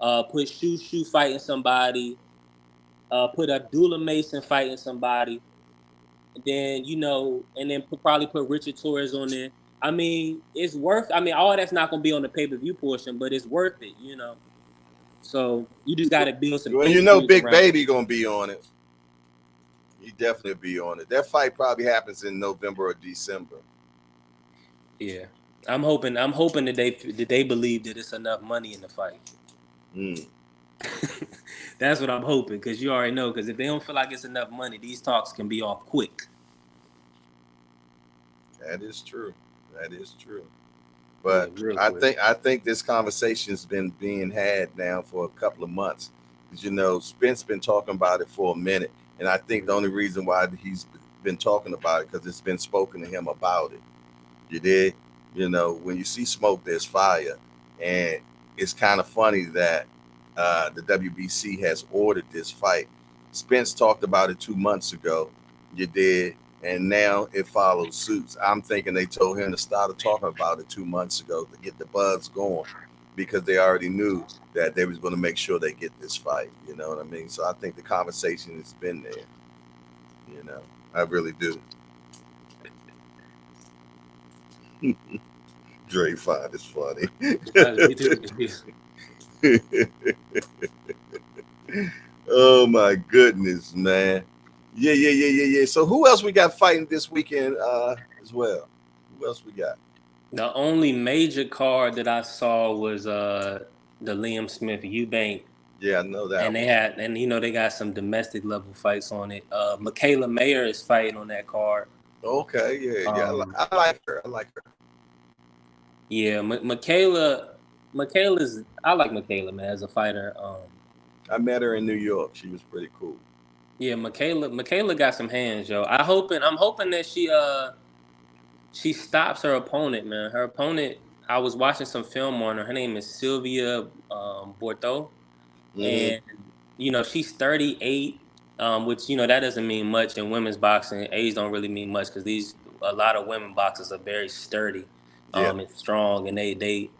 put Shushu fighting somebody, put Abdullah Mason fighting somebody, and then probably put Richard Torres on there. I mean, it's worth. I mean, all that's not gonna be on the pay-per-view portion, but it's worth it, So you just gotta build some. Well, Big Baby gonna be on it. He definitely be on it. That fight probably happens in November or December. Yeah, I'm hoping that they believe that it's enough money in the fight. That's what I'm hoping, because you already know. Because if they don't feel like it's enough money, these talks can be off quick. That is true. But I think this conversation's been being had now for a couple of months. Because Spence been talking about it for a minute, and I think the only reason why he's been talking about it because it's been spoken to him about it. You did, when you see smoke, there's fire, and it's kind of funny that the WBC has ordered this fight. Spence talked about it 2 months ago. You did. And now it follows suit. I'm thinking they told him to start talking about it 2 months ago to get the buzz going, because they already knew that they was going to make sure they get this fight. You know what I mean? So I think the conversation has been there. I really do. Dre find is funny. Oh my goodness, man. Yeah. So who else we got fighting this weekend as well? Who else we got? The only major card that I saw was the Liam Smith Eubank. Yeah, I know that. And they got some domestic level fights on it. Michaela Mayer is fighting on that card. Okay, yeah. I like her. Yeah, I like Michaela, man, as a fighter. I met her in New York. She was pretty cool. Yeah, Michaela got some hands, yo. I'm hoping that she stops her opponent, man. Her opponent, I was watching some film on her. Her name is Sylvia Bordeaux. And she's 38, which that doesn't mean much in women's boxing. Age don't really mean much, because a lot of women boxers are very sturdy, and strong, and they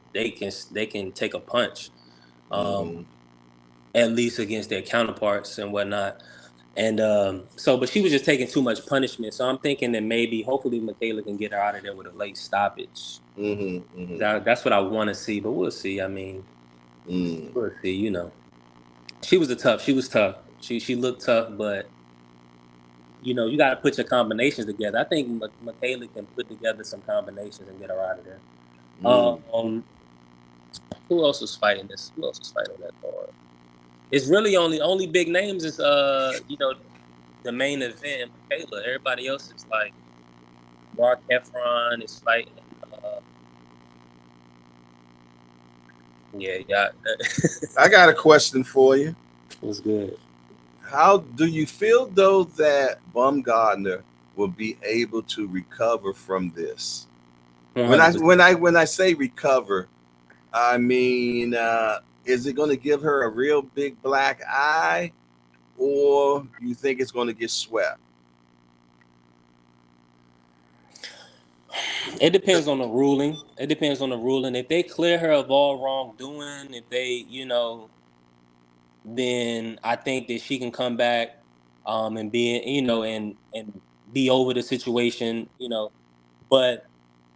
can take a punch, at least against their counterparts and whatnot. And but she was just taking too much punishment. So I'm thinking that maybe, hopefully, Michaela can get her out of there with a late stoppage. That's what I want to see, but we'll see. I mean, we'll see. You know, she was tough. She looked tough, but you know, you got to put your combinations together. I think Michaela can put together some combinations and get her out of there. Who else was fighting this? Who else was fighting on that card? It's really only big names is you know, the main event and Michaela. Everybody else is like Mark Efron is fighting. Yeah. I got a question for you. What's good? How do you feel though that Baumgartner will be able to recover from this? 100%. When I say recover, I mean, is it going to give her a real big black eye, or you think it's going to get swept? It depends on the ruling. If they clear her of all wrongdoing, if they, you know, then I think that she can come back, and be, you know, and be over the situation, you know. But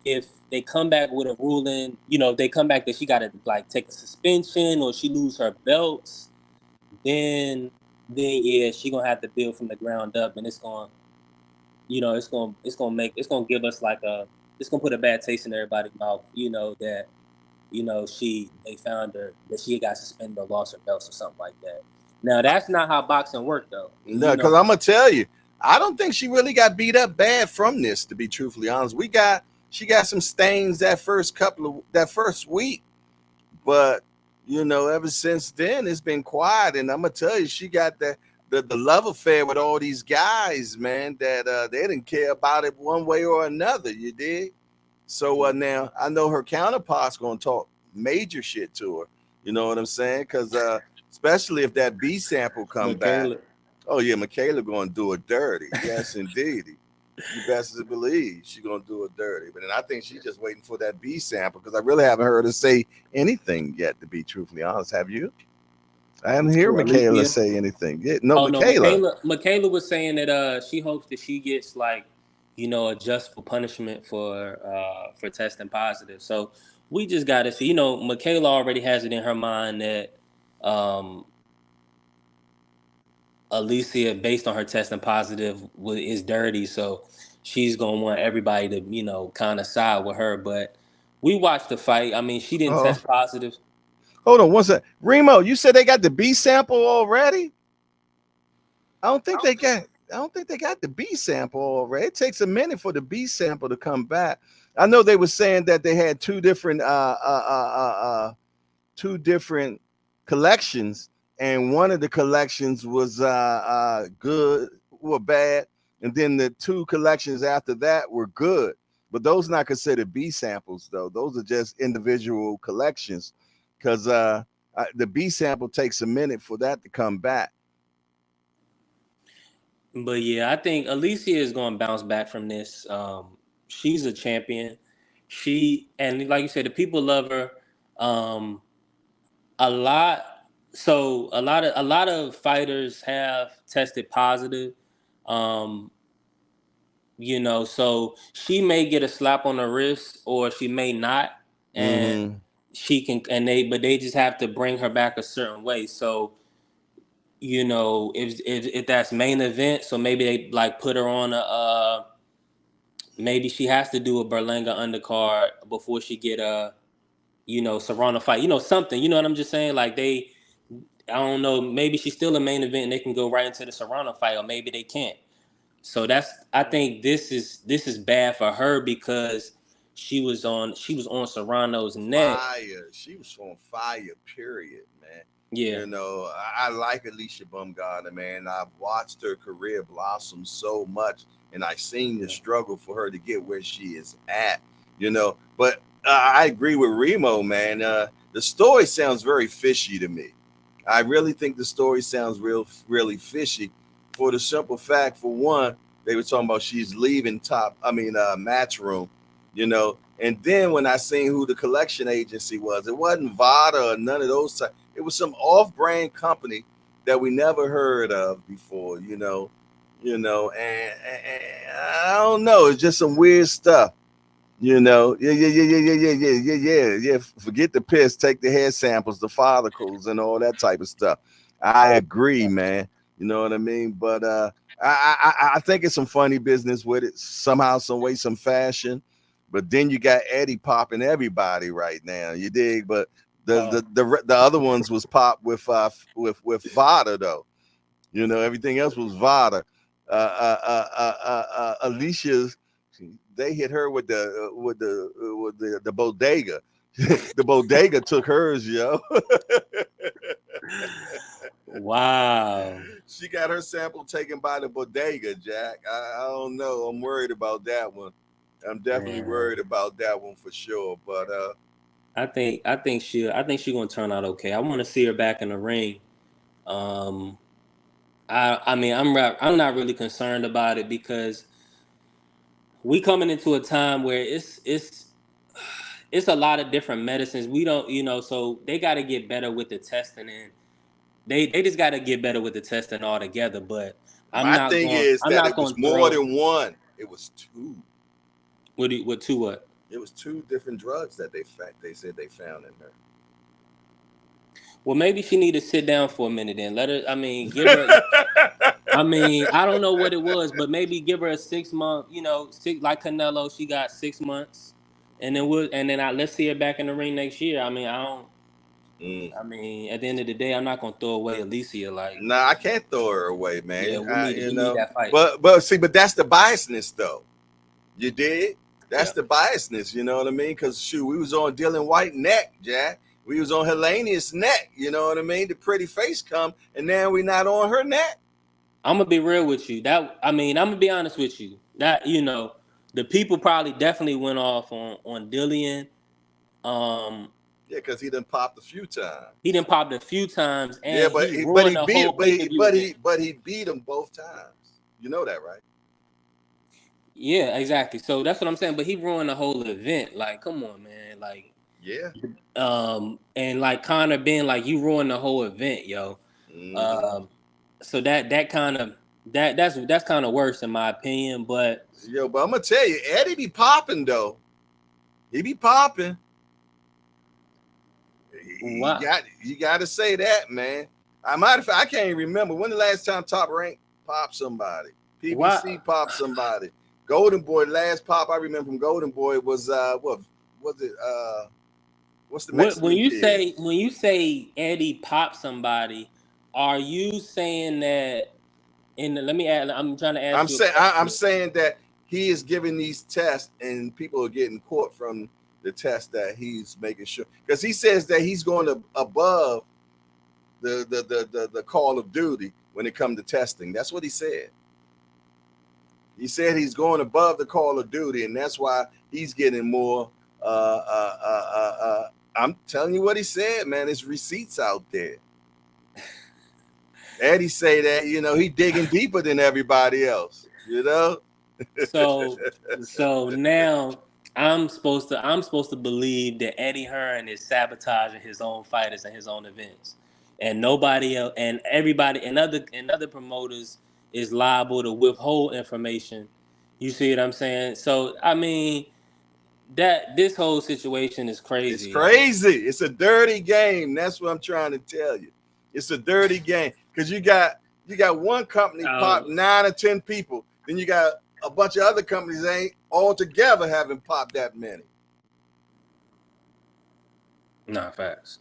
if they come back with a ruling, you know, if they come back that she got to like take a suspension or she lose her belts, then yeah, she gonna have to build from the ground up, and it's gonna, you know, it's gonna give us like it's gonna put a bad taste in everybody's mouth, you know, that, you know, they found her that she got suspended or lost her belts or something like that. Now that's not how boxing worked though. No, because I'm gonna tell you, I don't think she really got beat up bad from this. To be truthfully honest, she got some stains that first week, but you know, ever since then it's been quiet. And I'm gonna tell you, she got the love affair with all these guys, man. That they didn't care about it one way or another. You did. So now I know her counterpart's gonna talk major shit to her. You know what I'm saying? Because especially if that B sample come back. Oh yeah, Michaela gonna do it dirty. Yes, indeed. You best to believe she's gonna do it dirty. But then I think she's just waiting for that B sample, because I really haven't heard her say anything yet. To be truthfully honest, have you? I haven't heard Michaela say anything. Yeah, no, Michaela was saying that she hopes that she gets like, you know, a justful punishment for testing positive. So we just got to see. You know, Michaela already has it in her mind that Alicia, based on her testing positive, is dirty. So she's gonna want everybody to, you know, kind of side with her. But we watched the fight. I mean, she didn't test positive. Hold on one second. Remo, you said they got the B sample already? I don't think they got the B sample already. It takes a minute for the B sample to come back. I know they were saying that they had two different collections, and one of the collections was good or bad, and then the two collections after that were good. But those not considered B samples though. Those are just individual collections, because the B sample takes a minute for that to come back. But yeah, I think Alicia is going to bounce back from this. She's a champion. And like you said, the people love her a lot. So a lot of fighters have tested positive. You know, so she may get a slap on the wrist, or she may not, and she can. And they just have to bring her back a certain way. So, you know, if that's main event, so maybe they like put her on maybe she has to do a Berlanga undercard before she get a, you know, Serrano fight, you know, something, you know what I'm just saying? Like I don't know, maybe she's still a main event and they can go right into the Serrano fight, or maybe they can't. So I think this is bad for her, because she was on Serrano's neck. Fire. She was on fire, period, man. Yeah. You know, I like Alicia Baumgartner, man. I've watched her career blossom so much, and I've seen the struggle for her to get where she is at, you know. But I agree with Remo, man. The story sounds very fishy to me. I really think the story sounds really fishy, for the simple fact, for one, they were talking about she's leaving Matchroom, you know. And then when I seen who the collection agency was, it wasn't VADA or none of those. It was some off-brand company that we never heard of before, and I don't know, it's just some weird stuff. Yeah. Forget the piss, take the hair samples, the follicles, and all that type of stuff. I agree, man. You know what I mean? But I think it's some funny business with it, somehow, some way, some fashion. But then you got Eddie popping everybody right now. You dig? But the other ones was popped with Vada though. Everything else was Vada. Alicia's. They hit her with the bodega. The bodega took hers, yo. Wow. She got her sample taken by the bodega, Jack. I don't know. I'm worried about that one. I'm definitely worried about that one for sure. But I think she's gonna turn out okay. I want to see her back in the ring. I mean, I'm not really concerned about it because we coming into a time where it's a lot of different medicines. We don't, so they got to get better with the testing, and they just got to get better with the testing altogether. But my thing is that it was more than one. It was two. What two? What? It was two different drugs that they said they found in her. Well, maybe she need to sit down for a minute and let her. I mean, give her. I mean, I don't know what it was, but maybe give her a 6 month. Like Canelo, she got 6 months, and then let's see her back in the ring next year. I mean, I don't. I mean, at the end of the day, I'm not gonna throw away Alicia. Like, nah, I can't throw her away, man. Yeah, we need that fight. But that's the biasness, though. You did. That's the biasness. You know what I mean? Because shoot, we was on Dylan White neck, Jack. We was on Hellenius neck. You know what I mean? The pretty face come, and now we not on her neck. I'm gonna be real with you. I'm gonna be honest with you. That the people probably definitely went off on Dillian. Yeah, because he done popped a few times. And but he beat him both times. You know that, right? Yeah, exactly. So that's what I'm saying. But he ruined the whole event. Like, come on, man. Like, yeah. And like Conor being like, you ruined the whole event, yo. Mm-hmm. So that's kind of worse in my opinion. But I'm gonna tell you, Eddie be popping though. He be popping. Wow. You got to say that, man. I can't even remember when the last time Top Rank popped somebody. PBC popped somebody. Golden Boy, last pop I remember from Golden Boy was what was it? What's the Mexican when you kid? When you say Eddie popped somebody, are you saying that? Let me add. I'm trying to ask. I'm saying that he is giving these tests, and people are getting caught from the test that he's making sure, because he says that he's going to above the Call of Duty when it comes to testing. That's what he said. He said he's going above the Call of Duty, and that's why he's getting more. I'm telling you what he said, man. There's receipts out there. Eddie say that he digging deeper than everybody else. So now I'm supposed to believe that Eddie Hearn is sabotaging his own fighters and his own events, and nobody else, and everybody, and other promoters is liable to withhold information. You see what I'm saying? So I mean, that this whole situation is crazy. It's crazy. It's a dirty game. That's what I'm trying to tell you. It's a dirty game because you got one company pop 9 or 10 people, then you got a bunch of other companies ain't all together haven't popped that many. Nah, facts.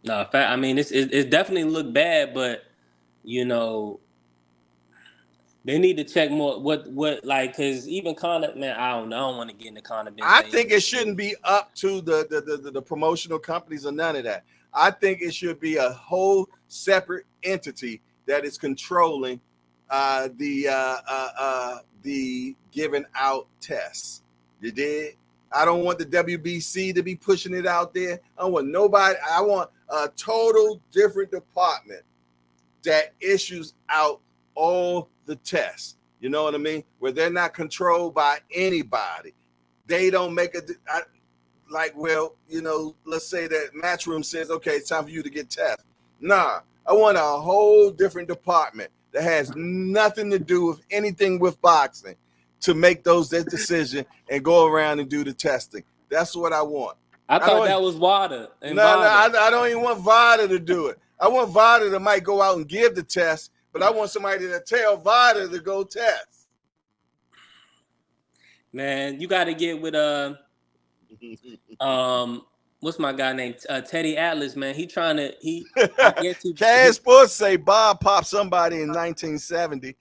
I mean, it's definitely look bad, but they need to check more. What like, because even Conor, man, I don't want to get into Conor. I think it shouldn't be up to the promotional companies or none of that. I think it should be a whole separate entity that is controlling the giving out tests. You did. I don't want the WBC to be pushing it out there. I don't want nobody. I want a total different department that issues out all the tests. You know what I mean? Where they're not controlled by anybody. They don't make let's say that Matchroom says, okay, it's time for you to get tested. Nah, I want a whole different department that has nothing to do with anything with boxing to make that decision and go around and do the testing. That's what I want. I thought that was WADA. No, I don't even want VADA to do it. I want VADA to might go out and give the test, but I want somebody to tell VADA to go test. Man, you got to get with what's my guy named Teddy Atlas, man. I guess he Cash Sports say Bob popped somebody in 1970.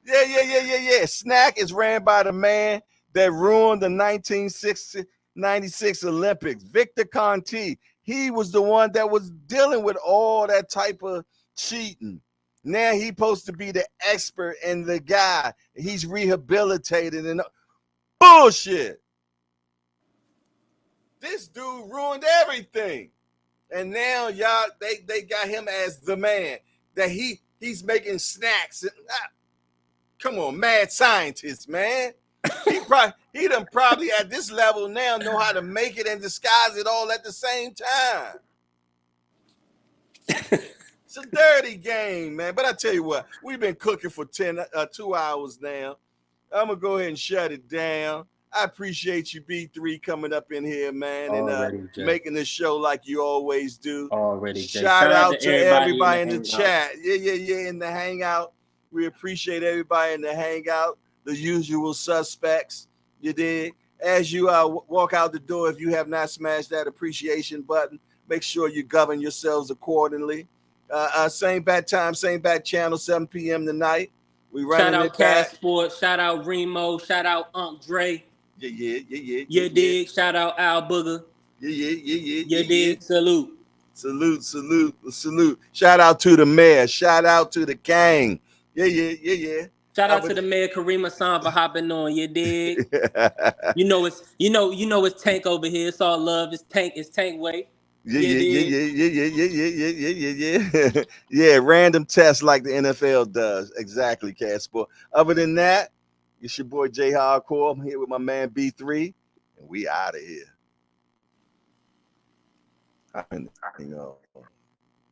Yeah. Snack is ran by the man that ruined the 1996 Olympics, Victor Conti. He was the one that was dealing with all that type of cheating. Now he's supposed to be the expert and the guy. He's rehabilitated and bullshit. This dude ruined everything. And now y'all, they got him as the man that he's making snacks. Come on, mad scientist, man. He done probably at this level now know how to make it and disguise it all at the same time. It's a dirty game, man. But I tell you what, we've been cooking for 2 hours now. I'm gonna go ahead and shut it down. I appreciate you, B3, coming up in here, man, and making this show like you always do. Shout out to everybody in the chat. Yeah, in the hangout. We appreciate everybody in the hangout. The usual suspects, you dig? As you walk out the door, if you have not smashed that appreciation button, make sure you govern yourselves accordingly. Same bat time, same bat channel, 7 p.m. tonight. We running shout out it back. Cash Sports, shout out Remo, shout out Dre. Yeah. You dig? Shout out Al Booger. Yeah. You dig? Salute. Shout out to the mayor. Shout out to the gang. Yeah. Shout out to the mayor Karima San for hopping on. You dig? you know it's Tank over here. It's all love. It's Tank way. Yeah. Random tests like the NFL does. Exactly, Casper. Other than that, it's your boy J Hardcore. I'm here with my man B3, and we out of here.